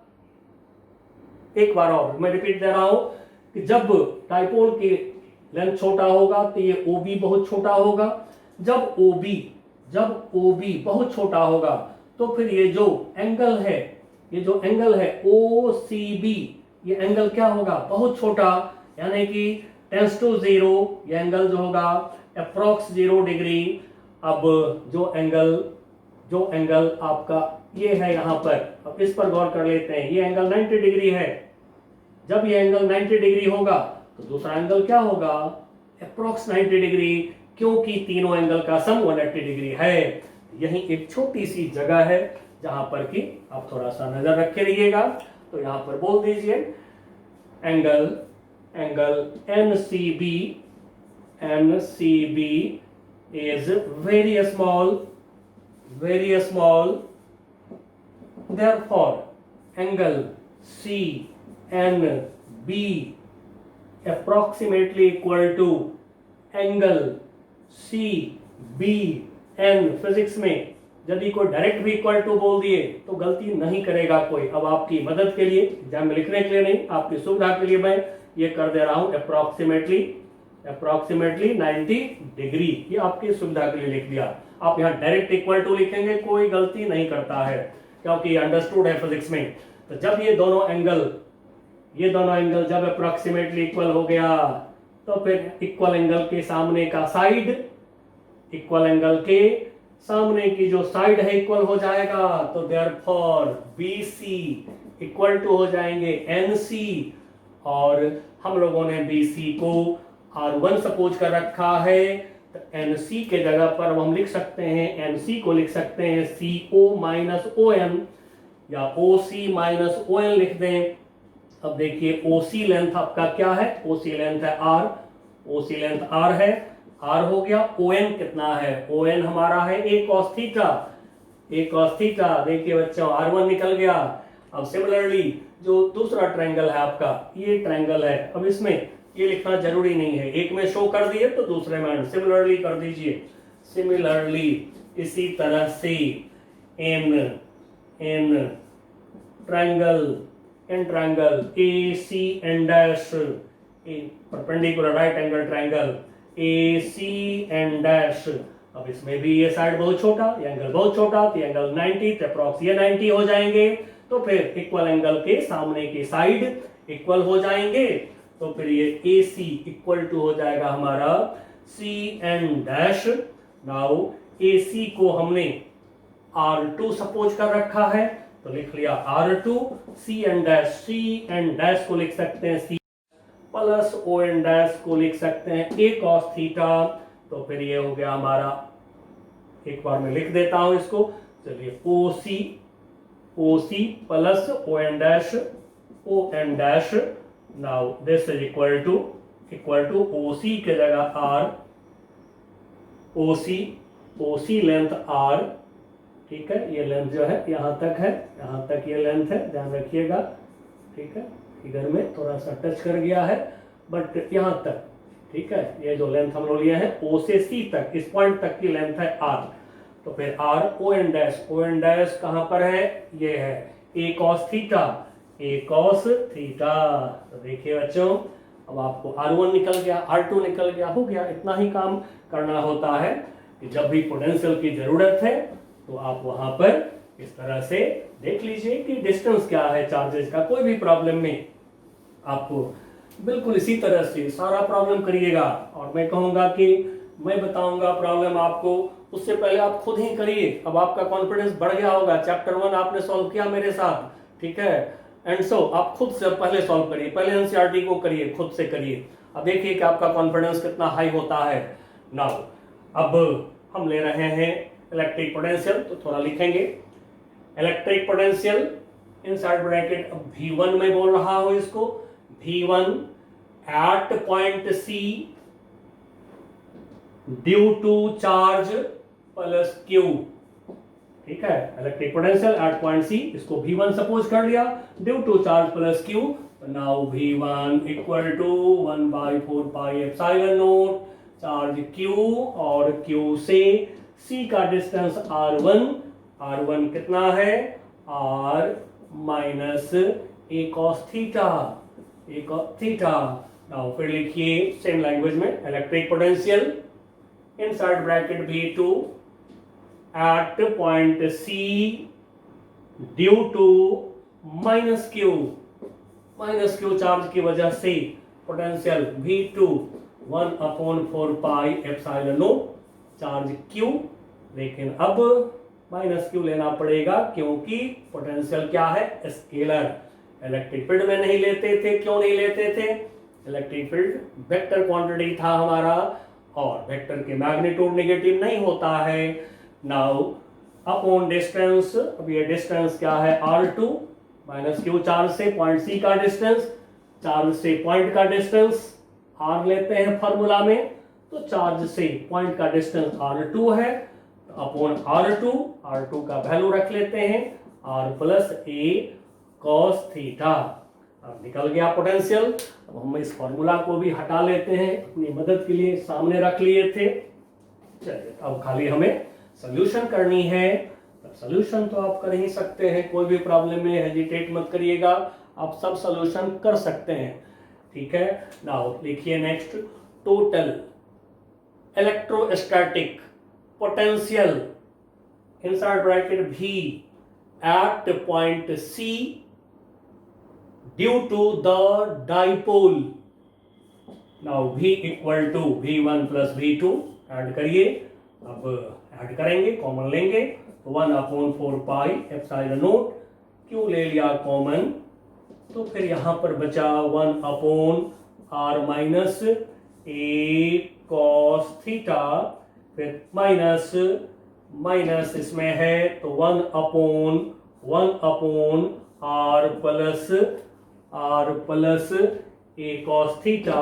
एक बार और मैं रिपीट दे रहा हूं कि जब डाइपोल की लेंथ छोटा होगा तो ये OB बहुत छोटा होगा। जब OB बहुत छोटा होगा तो फिर ये जो एंगल है OCB, ये एंगल क्या होगा, बहुत छोटा, यानी कि टेंस टू 0, ये एंगल जो होगा अप्रोक्स 0 डिग्री। अब जो एंगल आपका ये है यहाँ पर, अब इस पर गौर कर लेते हैं, ये एंगल 90 डिग्री है। जब ये एंगल 90 डिग्री होगा तो दूसरा एंगल क्या होगा, अप्रोक्स 90 डिग्री, क्योंकि तीनों एंगल का सम 180 डिग्री है। यही एक छोटी सी जगह है जहां पर कि आप थोड़ा सा नजर रखे रहिएगा। तो यहां पर बोल दीजिए angle NCB is very small, therefore angle CNB approximately equal to angle CBN। Physics में यदि कोई डायरेक्ट भी इक्वल टू बोल दिए तो गलती नहीं करेगा कोई। अब आपकी मदद के लिए, एग्जाम में लिखने के लिए नहीं, आपकी सुविधा के लिए मैं ये कर दे रहा हूं अप्रोक्सीमेटली 90 डिग्री, ये आपकी सुविधा के लिए लिख दिया। आप यहाँ डायरेक्ट इक्वल टू लिखेंगे, कोई गलती नहीं करता है, क्योंकि अंडरस्टूड है फिजिक्स में। तो जब ये दोनों एंगल जब अप्रोक्सीमेटली इक्वल हो गया तो फिर इक्वल एंगल के सामने की जो साइड है इक्वल हो जाएगा। तो देयरफॉर BC इक्वल टू हो जाएंगे NC, और हम लोगों ने BC को R1 सपोज कर रखा है, तो NC के जगह पर हम लिख सकते हैं, NC को लिख सकते हैं CO माइनस ON, या OC माइनस ON लिख दें। अब देखिए OC लेंथ आपका क्या है, OC लेंथ है R है, R हो गया। ON कितना है, ON हमारा है A cos थीटा। देखिए बच्चों R1 निकल गया। अब सिमिलरली जो दूसरा ट्रायंगल है आपका, ये ट्रायंगल है, अब इसमें ये लिखना जरूरी नहीं है, एक में शो कर दिए तो दूसरे में सिमिलरली कर दीजिए। सिमिलरली इसी तरह से in triangle ACN dash, perpendicular right angle triangle ACN dash. अब इसमें भी ये साइड बहुत छोटा, ये एंगल बहुत छोटा, तो एंगल 90, तो अप्रॉक्स ये 90 हो जाएंगे। तो फिर इक्वल एंगल के सामने की साइड इक्वल हो जाएंगे, तो फिर ये AC इक्वल टू हो जाएगा हमारा CN डैश। नाउ AC को हमने R2 सपोज कर रखा है, तो लिख लिया R2। CN डैश को लिख सकते हैं C प्लस ON डैश को लिख सकते हैं A cos थीटा। तो फिर ये हो गया हमारा, एक बार मैं लिख देता हूं इसको, चलिए OC plus ON dash. Now this is equal to OC के जगह R, OC लेंथ R, ठीक है। ये लेंथ जो है यहां तक ये लेंथ है, ध्यान रखिएगा, ठीक है। फिगर में थोड़ा सा टच कर गया है, बट यहां तक, ठीक है। ये जो लेंथ हम लोग लिए हैं O से C तक, इस पॉइंट तक की लेंथ है R। तो फिर R ON डैश कहां पर है, ये है A cos थीटा। तो देखिए बच्चों, अब आपको R1 निकल गया, R2 निकल गया, हो गया। इतना ही काम करना होता है कि जब भी पोटेंशियल की जरूरत है तो आप वहां पर इस तरह से देख लीजिए कि डिस्टेंस क्या है चार्जेस का। कोई भी प्रॉब्लम में आपको बिल्कुल इसी तरह से सारा प्रॉब्लम करिएगा, और मैं कहूंगा कि मैं बताऊंगा प्रॉब्लम आपको, उससे पहले आप खुद ही करिए। अब आपका कॉन्फिडेंस बढ़ गया होगा, चैप्टर 1 आपने सॉल्व किया मेरे साथ, ठीक है। एंड सो आप खुद से पहले सॉल्व करिए, पहले एनसीईआरटी को करिए, खुद से करिए। अब देखिए कि आपका कॉन्फिडेंस कितना हाई होता है। नाउ अब हम ले रहे हैं इलेक्ट्रिक पोटेंशियल, तो थोड़ा लिखेंगे इलेक्ट्रिक पोटेंशियल इनसाइड ब्रैकेट। अब V1 में बोल रहा हूं इसको, V1 at point C due to charge plus Q, ठीक है। Electric potential at point C, इसको V1 सपोज कर लिया, due to charge plus Q। Now V1 equal to 1/4 pi epsilon naught charge Q और Q से C का distance R1 कितना है R minus a cos theta. Now फिर लिखिए सेम लैंग्वेज में electric potential inside bracket V2 at point C due to minus Q charge की वजह से potential V2 1/4 pi epsilon naught charge Q, लेकिन अब माइनस Q लेना पड़ेगा क्योंकि पोटेंशियल क्या है स्केलर। इलेक्ट्रिक फील्ड में नहीं लेते थे, क्यों नहीं लेते थे? इलेक्ट्रिक फील्ड वेक्टर क्वांटिटी था हमारा और वेक्टर के मैग्नीट्यूड नेगेटिव नहीं होता है। नाउ अपॉन डिस्टेंस, अब ये डिस्टेंस क्या है R2 माइनस Q चार्ज से पॉइंट C का डिस्टेंस, चार्ज से पॉइंट का डिस्टेंस R लेते हैं फॉर्मूला में, तो चार्ज से पॉइंट का डिस्टेंस R2 है अपॉन R2 का वैल्यू रख लेते हैं R plus a cos theta. अब निकल गया पोटेंशियल। अब हम इस फॉर्मूला को भी हटा लेते हैं, अपनी मदद के लिए सामने रख लिए थे। चलिए अब खाली हमें सोल्यूशन करनी है। सोल्यूशन तो आप कर ही सकते हैं, कोई भी प्रॉब्लम में हेजिटेट मत करिएगा, आप सब सोल्यूशन कर सकते हैं, ठीक है। नाउ लिखिए next, total electrostatic potential inside bracket V at point C due to the dipole। now V equal to V1 plus V2 add करिए। अब ऐड करेंगे, कॉमन लेंगे तो 1/4 पाई एप्सिलॉन नॉट, Q ले लिया कॉमन तो फिर यहां पर बचा 1/R minus a cos theta, फिर माइनस इसमें है तो 1/1 R plus a cos theta.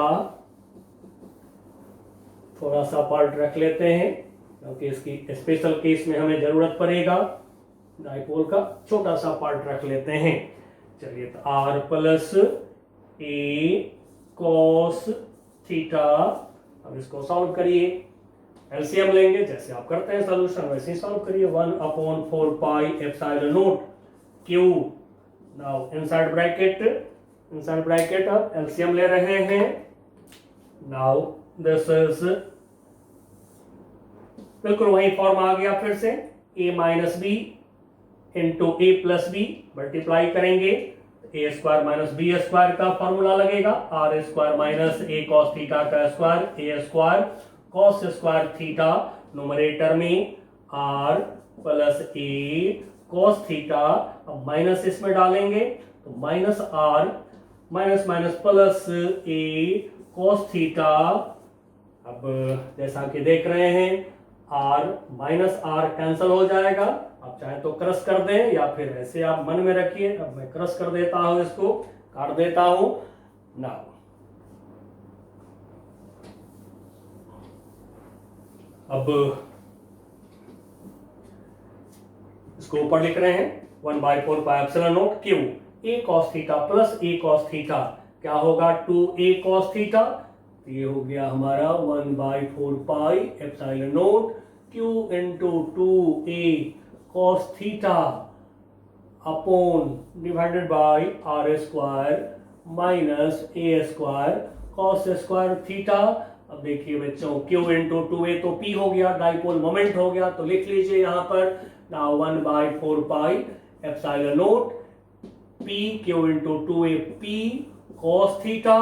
थोड़ा सा पार्ट रख लेते हैं क्योंकि इसकी स्पेशल केस में हमें जरूरत पड़ेगा, डाइपोल का छोटा सा पार्ट रख लेते हैं। चलिए तो R plus a cos theta. अब इसको सॉल्व करिए, एलसीएम लेंगे, जैसे आप करते हैं सॉल्यूशन वैसे ही सॉल्व करिए। 1/4 pi epsilon naught Q। Now inside bracket अब एलसीएम ले रहे हैं। नाउ दिस इज बिल्कुल वही फॉर्म आ गया, फिर से a minus B into a plus b multiply करेंगे, a square minus B square का फॉर्मूला लगेगा, r square minus a cos theta का square, a square cos square theta, numerator में r plus a cos theta. अब minus इसमें डालेंगे तो minus r minus plus a cos theta. अब जैसा कि देख रहे हैं r माइनस r कैंसिल हो जाएगा, आप चाहे तो क्रश कर दें या फिर ऐसे आप मन में रखिए। अब मैं क्रश कर देता हूं, इसको काट देता हूं। नाउ अब इसको ऊपर लिख रहे हैं 1/4 pi epsilon naught Q a cos theta plus a cos theta, क्या होगा 2a cos थीटा, ये हो गया हमारा 1/4 pi epsilon naught Q into 2a cos theta upon divided by r square minus a square cos square theta. अब देखिए बच्चों Q into 2a तो P हो गया, डाइपोल मोमेंट हो गया, तो लिख लीजिए यहाँ पर now 1/4 pi epsilon naught P Q into 2a P cos theta.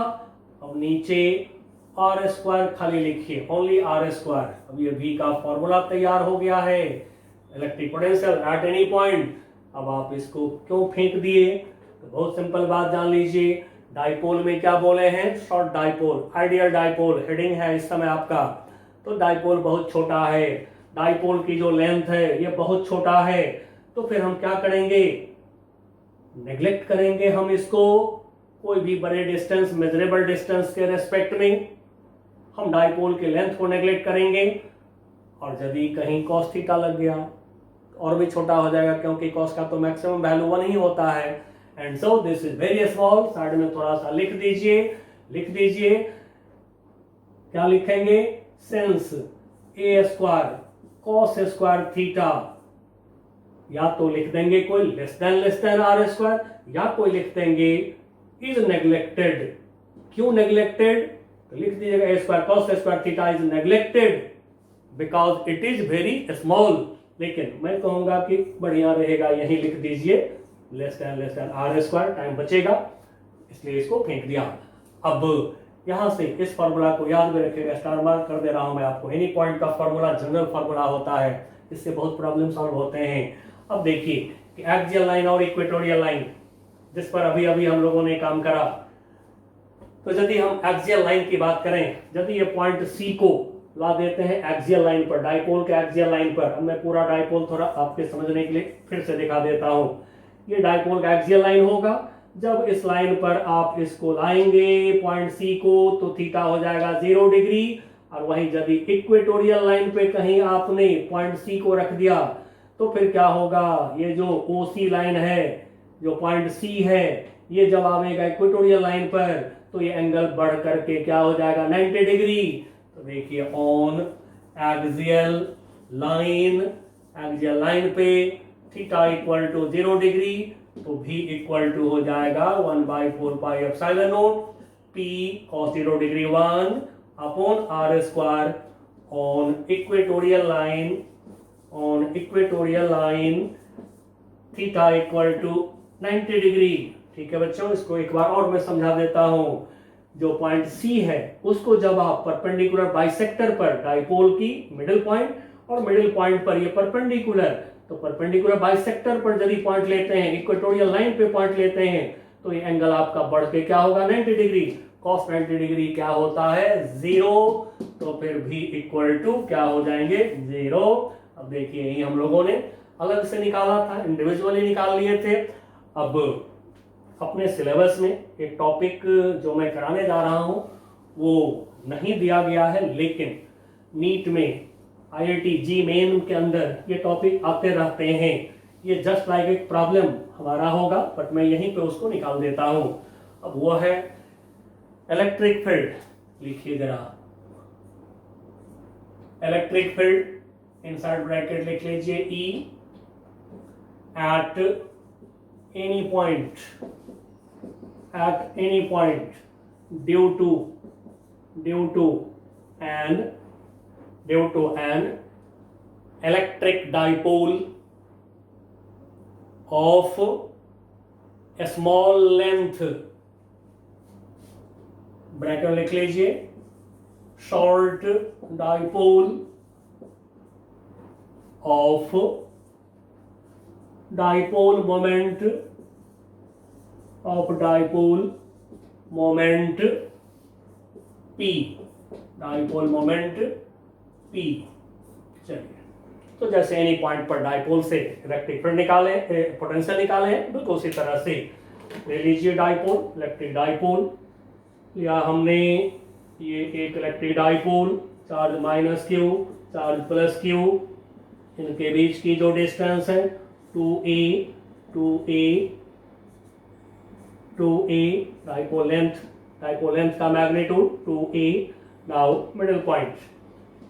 अब नीचे r स्क्वायर खाली लिखिए, ओनली r स्क्वायर। अब ये V का फॉर्मूला तैयार हो गया है, electric potential at any point. अब आप इसको क्यों फेंक दिए, तो बहुत सिंपल बात जान लीजिए, डाइपोल में क्या बोले हैं, short dipole, ideal dipole heading है इस समय आपका। तो डाइपोल बहुत छोटा है, डाइपोल की जो लेंथ है ये बहुत छोटा है, तो फिर हम क्या करेंगे, नेग्लेक्ट करेंगे हम इसको। कोई भी बड़े डिस्टेंस, मेजरेबल डिस्टेंस के रेस्पेक्ट में हम डाइपोल के लेंथ को नेग्लेक्ट करेंगे, और यदि कहीं cos थीटा लग गया और भी छोटा हो जाएगा, क्योंकि cos का तो मैक्सिमम वैल्यू 1 ही होता है। And so this is very small, side में थोड़ा सा लिख दीजिए, क्या लिखेंगे, सिंस ए स्क्वायर कॉस स्क्वायर थीटा, या तो लिख देंगे कोई लेस देन आर स्क्वायर, या कोई लिख देंगे इज नेग्लेक्टेड। क्यों नेग्लेक्टेड, तो लिख दीजिएगा a square cos square theta is neglected because it is very small. लेकिन मैं कहूंगा कि बढ़िया रहेगा यही लिख दीजिए less than r square, time बचेगा, इसलिए इसको फेंक दिया। अब यहां से इस फॉर्मूला को याद में रखिएगा, स्टार मार्क कर दे रहा हूं मैं आपको। एनी पॉइंट का फॉर्मूला जनरल फॉर्मूला होता है, इससे बहुत प्रॉब्लम सॉल्व होते हैं। अब देखिए कि एक्सियल लाइन और इक्वेटोरियल लाइन जिस पर अभी अभी हम लोगों ने काम करा, तो यदि हम एक्सियल लाइन की बात करें, यदि ये पॉइंट सी को ला देते हैं एक्सियल लाइन पर, डाइपोल के एक्सियल लाइन पर, अब मैं पूरा डाइपोल थोड़ा आपके समझने के लिए फिर से दिखा देता हूं। ये डाइपोल का एक्सियल लाइन होगा, जब इस लाइन पर आप इसको लाएंगे पॉइंट सी को, तो थीटा हो जाएगा 0 डिग्री, और वहीं यदि इक्वेटोरियल लाइन पे कहीं आपने पॉइंट सी को रख दिया तो फिर क्या होगा, ये जो ओ सी लाइन है, जो पॉइंट सी है, ये जब आएगा इक्वेटोरियल लाइन पर तो ये एंगल बढ़ करके क्या हो जाएगा 90 डिग्री। तो देखिए ऑन एक्सियल लाइन पे थीटा इक्वल टू 0 डिग्री, तो v इक्वल टू हो जाएगा 1/4 pi epsilon naught p cos 0 degree 1 upon r square on equatorial line theta equal to 90 degree. ठीक है बच्चों, इसको एक बार और मैं समझा देता हूं। जो पॉइंट सी है उसको जब आप परपेंडिकुलर बाइसेक्टर पर, डाइपोल की मिडिल पॉइंट और मिडिल पॉइंट पर ये परपेंडिकुलर, तो परपेंडिकुलर बाइसेक्टर पर यदि पॉइंट लेते हैं, इक्वेटोरियल लाइन पे पॉइंट लेते हैं, तो ये एंगल आपका बढ़ के क्या होगा 90 डिग्री। cos 90 डिग्री क्या होता है 0, तो फिर भी इक्वल टू क्या हो जाएंगे 0। अब देखिए यही हम लोगों ने अलग से निकाला था, इंडिविजुअली निकाल लिए थे। अब अपने सिलेबस में एक टॉपिक जो मैं कराने जा रहा हूं वो नहीं दिया गया है, लेकिन नीट में IIT जी मेन के अंदर ये टॉपिक आते रहते हैं। ये जस्ट लाइक एक प्रॉब्लम हमारा होगा, बट मैं यहीं पे उसको निकाल देता हूं। अब वो है इलेक्ट्रिक फील्ड, लिखिए जरा इलेक्ट्रिक फील्ड, इनसाइड ब्रैकेट लिख लीजिए E at any point due to an electric dipole of a small length, bracket लिख लीजिए, short dipole of dipole moment P, dipole moment P। चलिए, तो जैसे एनी पॉइंट पर डाइपोल से इलेक्ट्रिक फील्ड निकाले, पोटेंशियल निकाले, बिल्कुल उसी तरह से ले लीजिए डाइपोल, इलेक्ट्रिक डाइपोल लिया हमने। ये एक electric dipole, charge minus q, charge plus Q, इनके बीच की जो डिस्टेंस है 2a, डाइपोल लेंथ का magnitude 2a। Now middle point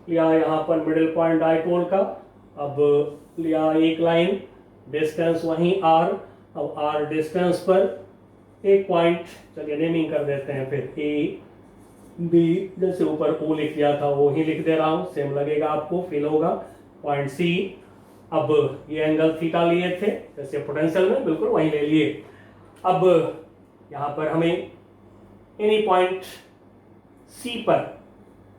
लिया यहाँ पर, मिडिल पॉइंट डाइपोल का। अब लिया एक लाइन, डिस्टेंस वहीं r, अब r डिस्टेंस पर एक पॉइंट, चलिए नेमिंग कर देते हैं फिर a b, जैसे ऊपर o लिख दिया था वो ही लिख दे रहा हूँ, सेम लगेगा आपको, फील होगा। पॉइंट c, अब ये एंगल थीटा लिए थे जैसे पोटेंशियल में, बिल्कुल वहीं ले लिए। अब यहाँ पर हमें एनी पॉइंट C पर,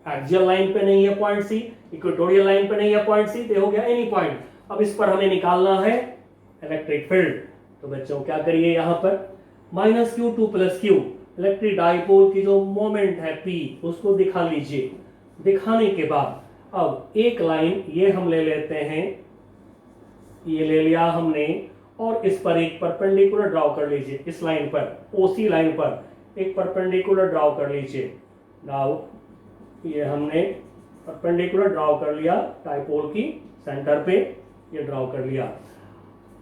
एक्सियल लाइन पे नहीं है पॉइंट C, इक्वेटोरियल लाइन पे नहीं है पॉइंट C, तो हो गया एनी पॉइंट। अब इस पर हमें निकालना है इलेक्ट्रिक फील्ड। तो बच्चों क्या करिए, यहाँ पर -q 2 + q, इलेक्ट्रिक डाइपोल की जो मोमेंट है P, उसको दिखा लीजिए। दिखाने के बाद अब एक लाइन ये हम ले लेते हैं, ये ले लिया हमने, और इस पर एक परपेंडिकुलर ड्रॉ कर लीजिए। इस लाइन पर, OC लाइन पर एक परपेंडिकुलर ड्रॉ कर लीजिए। नाउ ये हमने परपेंडिकुलर ड्रॉ कर लिया, डाइपोल की सेंटर पे ये ड्रॉ कर लिया।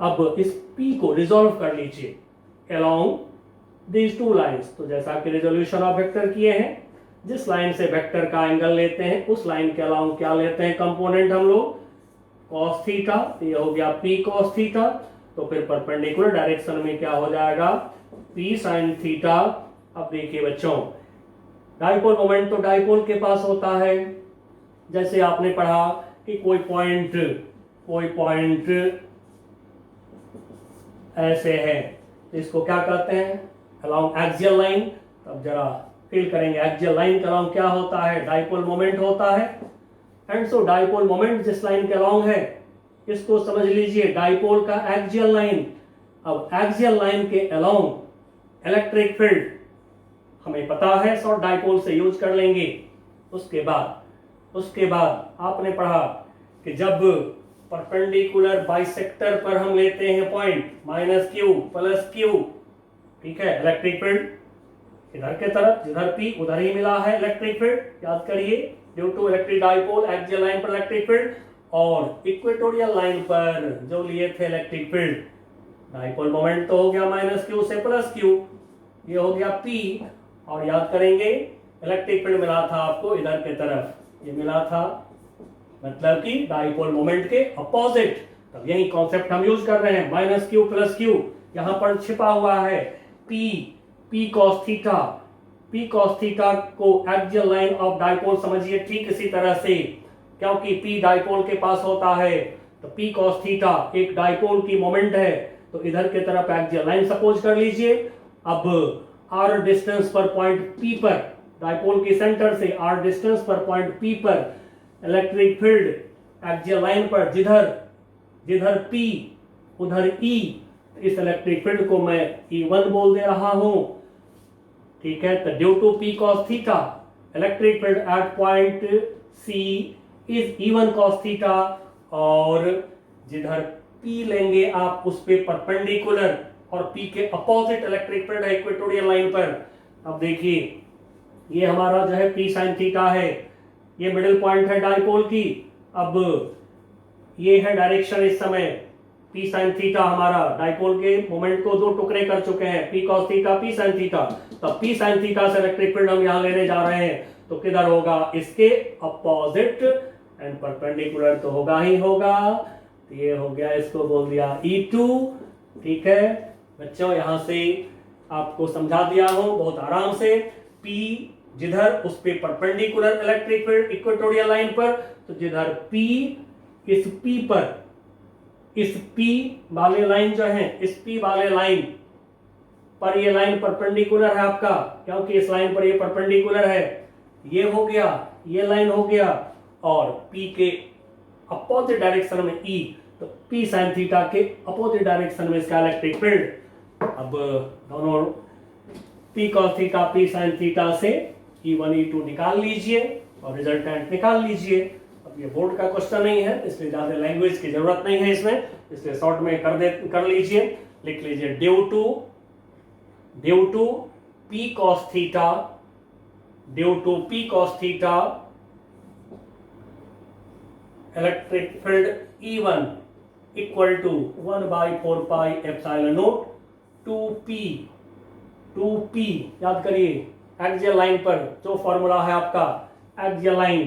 अब इस P को रिजॉल्व कर लीजिए। along these two lines। तो जैसा कि रिजोल्यूशन ऑफ वेक्टर किए हैं, जिस लाइन से वेक्टर का एंगल लेते हैं उस लाइन के अलाउंग क्या लेते हैं कंपोनेंट हम लोग, cos थीटा। ये हो गया p cos थीटा। तो फिर परपेंडिकुलर डायरेक्शन में क्या हो जाएगा, p sin थीटा। अब देखिए बच्चों, डाइपोल मोमेंट तो डाइपोल के पास होता है। जैसे आपने पढ़ा कि कोई पॉइंट ऐसे है, इसको क्या कहते हैं, अलोंग एक्सियल लाइन। तब जरा फील करेंगे एक्सियल लाइन के अलोंग क्या होता है, डाइपोल मोमेंट होता है। एंड सो डाइपोल मोमेंट जिस लाइन के अलोंग है इसको समझ लीजिए डाइपोल का एक्सियल लाइन। अब एक्सियल लाइन के अलोंग इलेक्ट्रिक फील्ड हमें पता है, शॉर्ट डाइपोल से यूज कर लेंगे। उसके बाद आपने पढ़ा कि जब परपेंडिकुलर बाइसेक्टर पर हम लेते हैं पॉइंट -q + q, ठीक है, इलेक्ट्रिक फील्ड इधर के तरफ, जिधर p उधर ही मिला है इलेक्ट्रिक फील्ड। याद करिए, due to electric dipole axial line पर इलेक्ट्रिक फील्ड, और इक्वेटोरियल लाइन पर जो लिए थे इलेक्ट्रिक फील्ड, डाइपोल मोमेंट तो हो गया -q से +q, ये हो गया p। और याद करेंगे इलेक्ट्रिक फील्ड मिला था आपको इधर के तरफ, ये मिला था, मतलब कि डाइपोल मोमेंट के अपोजिट। तब यही कॉन्सेप्ट हम यूज कर रहे हैं, -q + q। यहां पर छिपा हुआ है p cos theta. p cos theta को एक्सियल लाइन ऑफ डाइपोल समझिए ठीक इसी तरह से, क्योंकि p डाइपोल के पास होता है। तो p cos थीटा एक डाइपोल की मोमेंट है, तो इधर के तरफ एक्सियल लाइन सपोज कर लीजिए। अब r डिस्टेंस पर पॉइंट p पर, डाइपोल के सेंटर से r डिस्टेंस पर पॉइंट p पर इलेक्ट्रिक फील्ड एक्सियल लाइन पर जिधर p उधर e, इस इलेक्ट्रिक फील्ड को मैं E1 बोल दे रहा हूं, ठीक है। तो due to p cos theta electric field at point C is E1 cos theta, और जिधर p लेंगे आप उस पे परपेंडिकुलर और p के अपोजिट इलेक्ट्रिक फील्ड है इक्वेटोरियल लाइन पर। अब देखिए ये हमारा जो है p sin थीटा है, ये मिडिल पॉइंट है डाइपोल की। अब ये है डायरेक्शन, इस समय p sin थीटा हमारा डाइपोल के मोमेंट को दो टुकड़े कर चुके हैं, p cos theta p sin theta. तब p sin थीटा से इलेक्ट्रिक फील्ड हम यहां लेने जा रहे हैं, तो किधर होगा, इसके अपोजिट एंड परपेंडिकुलर तो होगा ही होगा। तो ये हो गया, इसको बोल दिया E2, ठीक है बच्चों। यहां से आपको समझा दिया हूं बहुत आराम से, p जिधर उस पे perpendicular electric field equatorial line पर, तो जिधर p इस p वाले लाइन जो है, इस p वाले लाइन पर ये लाइन परपेंडिकुलर है आपका, क्योंकि इस लाइन पर ये परपेंडिकुलर है, ये हो गया, ये लाइन हो गया, और p के अपोजिट डायरेक्शन में E, तो p sin थीटा के अपोजिट डायरेक्शन में इसका इलेक्ट्रिक फील्ड। अब दोनों p cos theta p sin theta से E1 E2 निकाल लीजिए और रिजल्टेंट निकाल लीजिए। अब ये बोर्ड का क्वेश्चन नहीं है, इसलिए ज्यादा लैंग्वेज की जरूरत नहीं है इसमें, इसलिए शॉर्ट में कर लीजिए, लिख लीजिए due to p cos theta electric field E1 equal to 1/4 pi epsilon naught 2p। याद करिए एक्सियल लाइन पर जो फॉर्मूला है आपका, एक्सियल लाइन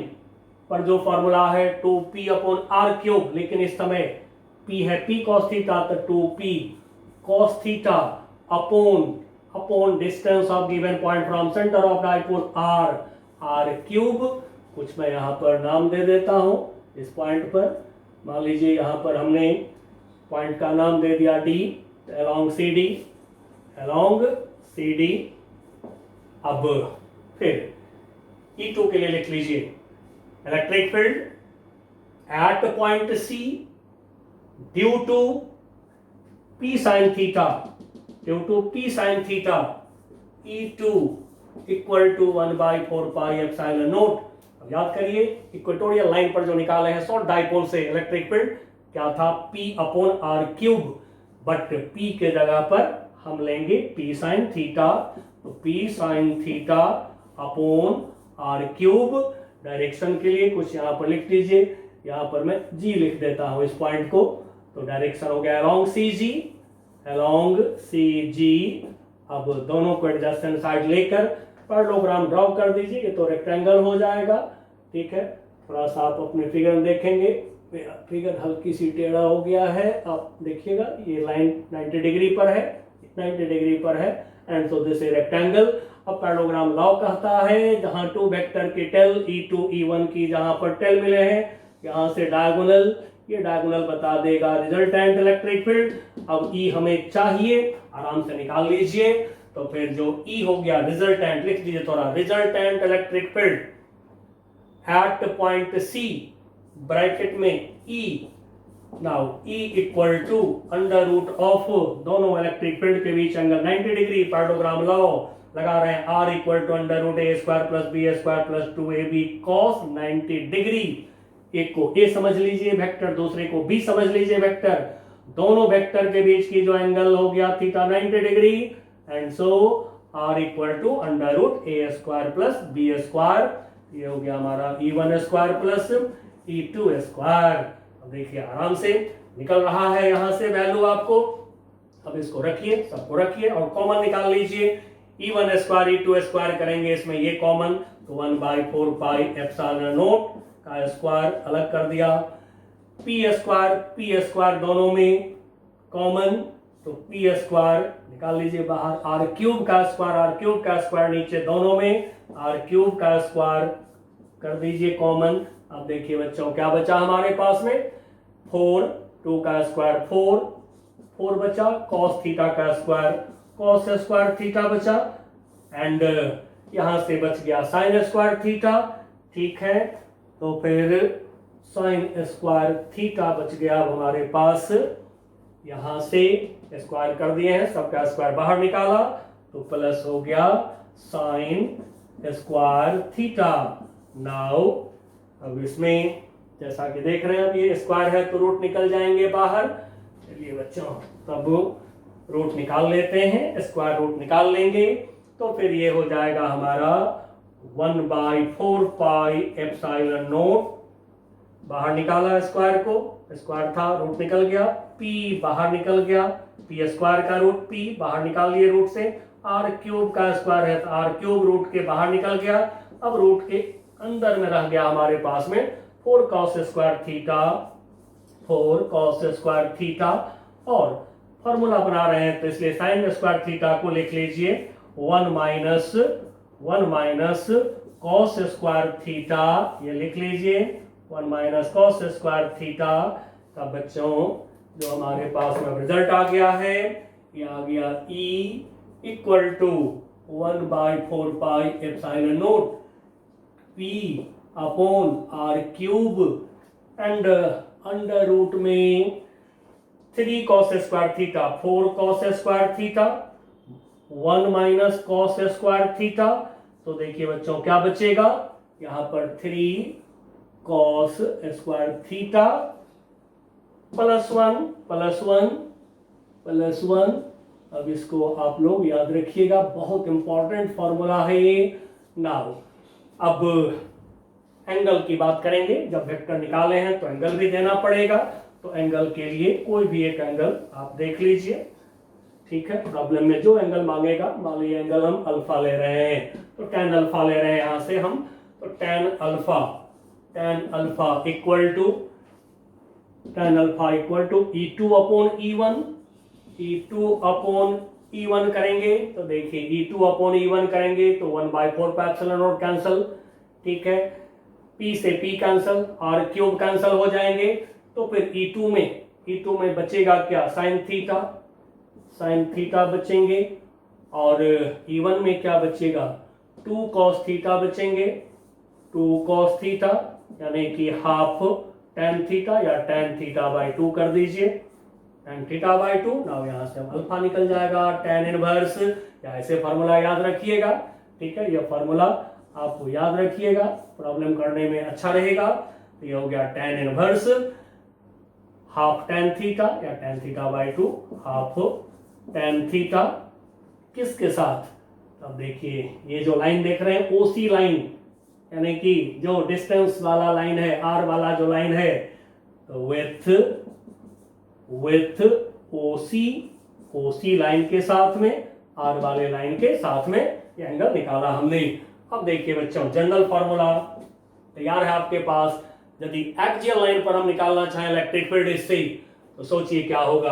पर जो फॉर्मूला है 2p/r³, लेकिन इस समय p है p cos थीटा, तो 2p cos theta upon distance of given point from centre of dipole r³। कुछ मैं यहाँ पर नाम दे देता हूँ इस पॉइंट पर। मान लीजिए यहाँ पर हमने पॉइंट का नाम दे दिया d, अलोंग CD। अब फिर E2 के लिए लिख लीजिए electric field at point C due to p sin theta E2 equal to 1/4 pi epsilon naught. अब याद करिए इक्वेटोरियल लाइन पर जो निकाले हैं शॉर्ट डाइपोल से इलेक्ट्रिक फील्ड क्या था, p/r³, बट p के जगह पर हम लेंगे p sin थीटा, तो p sin theta upon r³। Direction के लिए कुछ यहाँ पर लिख लीजिए, यहाँ पर मैं g लिख देता हूँ इस पॉइंट को, तो डायरेक्शन हो गया अलोंग CG along CG। अब दोनों को एडजेसेंट साइड लेकर पैरेललोग्राम ड्रॉ कर दीजिए। ये तो रेक्टेंगल हो जाएगा, ठीक है। थोड़ा सा आप अपने फिगर में देखेंगे, फिगर हल्की सी टेढ़ा हो गया है। आप देखिएगा ये लाइन 90 डिग्री पर है, 90 डिग्री पर है, and so this is rectangle. अब पैरेललोग्राम लॉ कहता है जहां टू वेक्टर के टेल E2 E1 की जहां पर टेल मिले हैं, यहां से डायगोनल, ये डायगोनल बता देगा रिजल्टेंट इलेक्ट्रिक फील्ड। अब E हमें चाहिए, आराम से निकाल लीजिए। तो फिर जो E हो गया रिजल्टेंट, लिख दीजिए थोड़ा, resultant electric field at point C bracket में E। Now E equal to under root of दोनों इलेक्ट्रिक फील्ड के बीच एंगल 90 डिग्री। पैरेललोग्राम लॉ लगा रहे हैं, R equal to under root A square plus B square plus 2AB cos 90 degree. एक को A समझ लीजिए वेक्टर, दूसरे को B समझ लीजिए वेक्टर। दोनों वेक्टर के बीच की जो एंगल हो गया theta 90 degree, and so R equal to under root A square plus B square. ये हो गया हमारा E1 square plus E2 square. अब देखिए आराम से निकल रहा है यहां से वैल्यू आपको। अब इसको रखिए, सबको रखिए और कॉमन निकाल लीजिए। E1 स्क्वायर E2 स्क्वायर करेंगे, इसमें ये कॉमन, तो 1/4 पाई एप्सिलॉन नॉट का स्क्वायर अलग कर दिया। P स्क्वायर दोनों में कॉमन, तो P स्क्वायर निकाल लीजिए बाहर। R क्यूब का स्क्वायर नीचे दोनों में, R क्यूब का स्क्वायर कर दीजिए कॉमन। अब देखिए बच्चों क्या बचा हमारे पास में, 4, 2 का स्क्वायर 4 बचा, cos थीटा का स्क्वायर cos स्क्वायर थीटा बचा, एंड यहां से बच गया sin स्क्वायर थीटा, ठीक है। तो फिर sin स्क्वायर थीटा बच गया अब हमारे पास। यहां से स्क्वायर कर दिए हैं, सबका स्क्वायर बाहर निकाला, तो प्लस हो गया sin स्क्वायर थीटा। नाउ अब इसमें जैसा कि देख रहे हैं, अब ये स्क्वायर है तो रूट निकल जाएंगे बाहर। चलिए बच्चों तब रूट निकाल लेते हैं, स्क्वायर रूट निकाल लेंगे, तो फिर ये हो जाएगा हमारा 1/4 पाई एप्सिलॉन नॉट। बाहर निकाला स्क्वायर को, स्क्वायर था, रूट निकल गया, P बाहर निकल गया, P स्क्वायर का रूट P बाहर निकाल लिए रूट से। R क्यूब का स्क्वायर है तो R क्यूब रूट के बाहर निकल गया। अब रूट के अंदर में रह गया हमारे पास में 4 cos स्क्वायर थीटा, और फॉर्मूला बना रहे हैं तो इसलिए sin स्क्वायर थीटा को लिख लीजिए 1 माइनस cos स्क्वायर थीटा, ये लिख लीजिए 1 माइनस cos स्क्वायर थीटा। तब बच्चों जो हमारे पास में रिजल्ट आ गया है, ये आ गया E equal to 1/4 pi epsilon naught P upon R cube, and under root में 3 cos square theta, 4 cos square theta, 1 minus cos square theta. तो देखिए बच्चों क्या बचेगा, यहां पर 3 cos स्क्वायर थीटा प्लस 1। अब इसको आप लोग याद रखिएगा, बहुत इंपॉर्टेंट फॉर्मूला है ये। नाउ अब एंगल की बात करेंगे, जब वेक्टर निकाले हैं तो एंगल भी देना पड़ेगा। तो एंगल के लिए कोई भी एक एंगल आप देख लीजिए, ठीक है। प्रॉब्लम में जो एंगल मांगेगा, मान लीजिए एंगल हम अल्फा ले रहे हैं, तो tan अल्फा ले रहे हैं यहां से हम, तो tan alpha equal to E2 upon E1 करेंगे, तो देखिए E2 अपॉन E1 करेंगे तो 1/4 पाई एप्सिलॉन नॉट कैंसल, ठीक है। P से P cancel, R cube cancel हो जाएंगे, तो फिर E2 में बचेगा क्या, sin थीटा बचेंगे, और E1 में क्या बचेगा, 2 cos थीटा बचेंगे, 2 cos थीटा यानी कि हाफ tan थीटा, या tan थीटा बाई 2 कर दीजिए, tan थीटा बाई 2। नाउ यहाँ से अल्फा निकल जाएगा, tan इनवर्स, या ऐसे फार्मूला याद रखिएगा, ठीक है। यह फार्मूला आपको याद रखिएगा, प्रॉब्लम करने में अच्छा रहेगा। तो ये हो गया tan inverse half tan theta, या tan theta by 2 half tan theta, किसके साथ, अब देखिए ये जो लाइन देख रहे हैं OC लाइन, यानी कि जो डिस्टेंस वाला लाइन है, R वाला जो लाइन है, with OC O C line के साथ में, आर वाले लाइन के साथ में ये एंगल निकाला हमने। अब देखिए बच्चों, जनरल फॉर्मूला तैयार है आपके पास। यदि एक्सियल लाइन पर हम निकालना चाहें इलेक्ट्रिक फील्ड इससे, तो सोचिए क्या होगा।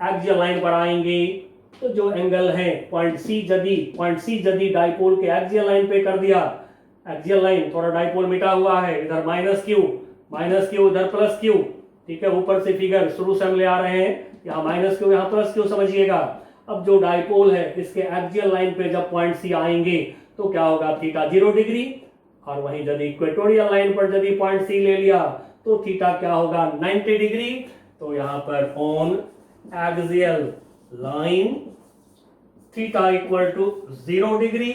एक्सियल लाइन पर आएंगे तो जो एंगल है पॉइंट सी यदि डाइपोल के एक्सियल लाइन पे कर दिया, एक्सियल लाइन थोड़ा डाइपोल मिटा हुआ है, इधर माइनस क्यू इधर प्लस क्यू, ठीक है। ऊपर से फिगर शुरू से हम ले आ रहे हैं, यहाँ माइनस क्यू यहाँ प्लस क्यू, समझिएगा। अब जो डाइपोल है इसके एक्सियल लाइन पे जब पॉइंट सी आएंगे तो क्या होगा, थीटा 0 डिग्री। और वहीं यदि इक्वेटोरियल लाइन पर यदि पॉइंट सी ले लिया तो थीटा क्या होगा, 90 डिग्री। तो यहाँ पर on axial line theta equal to 0 degree.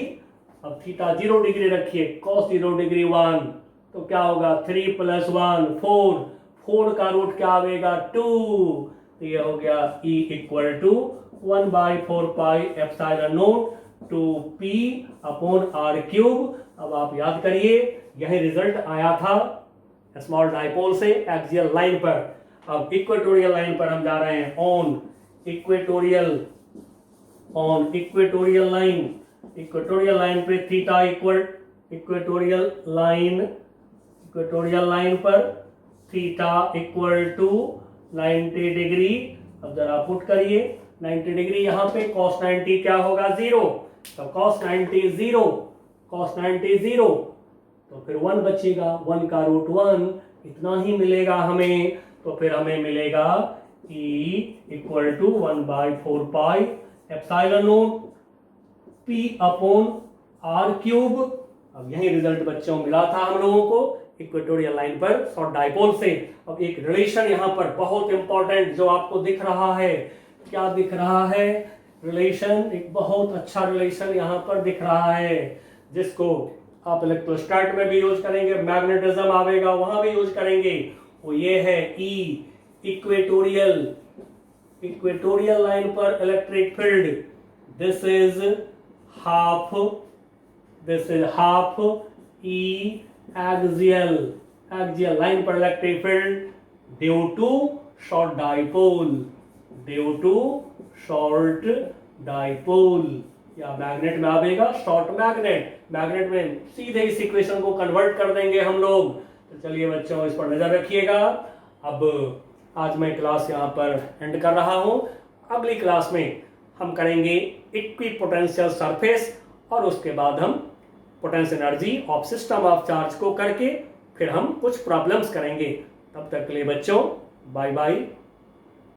अब थीटा 0 डिग्री रखिए, cos 0 डिग्री 1, तो क्या होगा 3 + 1 4 का रूट क्या आएगा 2। तो ये हो गया E equal to 1/4 pi epsilon naught 2p upon r cube. अब आप याद करिए, यही रिजल्ट आया था स्मॉल डाइपोल से एक्सियल लाइन पर। अब इक्वेटोरियल लाइन पर हम जा रहे हैं, ऑन इक्वेटोरियल लाइन पे थीटा इक्वल इक्वेटोरियल लाइन पर थीटा इक्वल टू 90 डिग्री। अब जरा पुट करिए 90 डिग्री, यहाँ पे cos 90 क्या होगा 0, तो cos 90 0, तो फिर 1 बचेगा, 1 का रूट 1 इतना ही मिलेगा हमें। तो फिर हमें मिलेगा E equal to 1/4 pi epsilon naught P upon R cube. अब यही रिजल्ट बच्चों मिला था हम लोगों को इक्वेटोरियल लाइन पर शॉर्ट डाइपोल से। अब एक रिलेशन यहाँ पर बहुत इंपॉर्टेंट जो आपको दिख रहा है, क्या दिख रहा है, रिलेशन, एक बहुत अच्छा रिलेशन यहाँ पर दिख रहा है, जिसको आप इलेक्ट्रोस्टैट में भी यूज करेंगे, मैग्नेटिज्म आवेगा वहां भी यूज करेंगे। वो ये है E इक्वेटोरियल लाइन पर electric field, this is half E axial line पर electric field due to short dipole, या मैग्नेट में आवेगा शॉर्ट मैग्नेट में सीधे इस इक्वेशन को कन्वर्ट कर देंगे हम लोग। तो चलिए बच्चों, इस पर नजर रखिएगा। अब आज मैं क्लास यहाँ पर एंड कर रहा हूँ। अगली क्लास में हम करेंगे इक्विपोटेंशियल सरफेस, और उसके बाद हम potential energy of system of charge को करके फिर हम कुछ प्रॉब्लम्स करेंगे। तब तक के लिए बच्चों बाय बाय।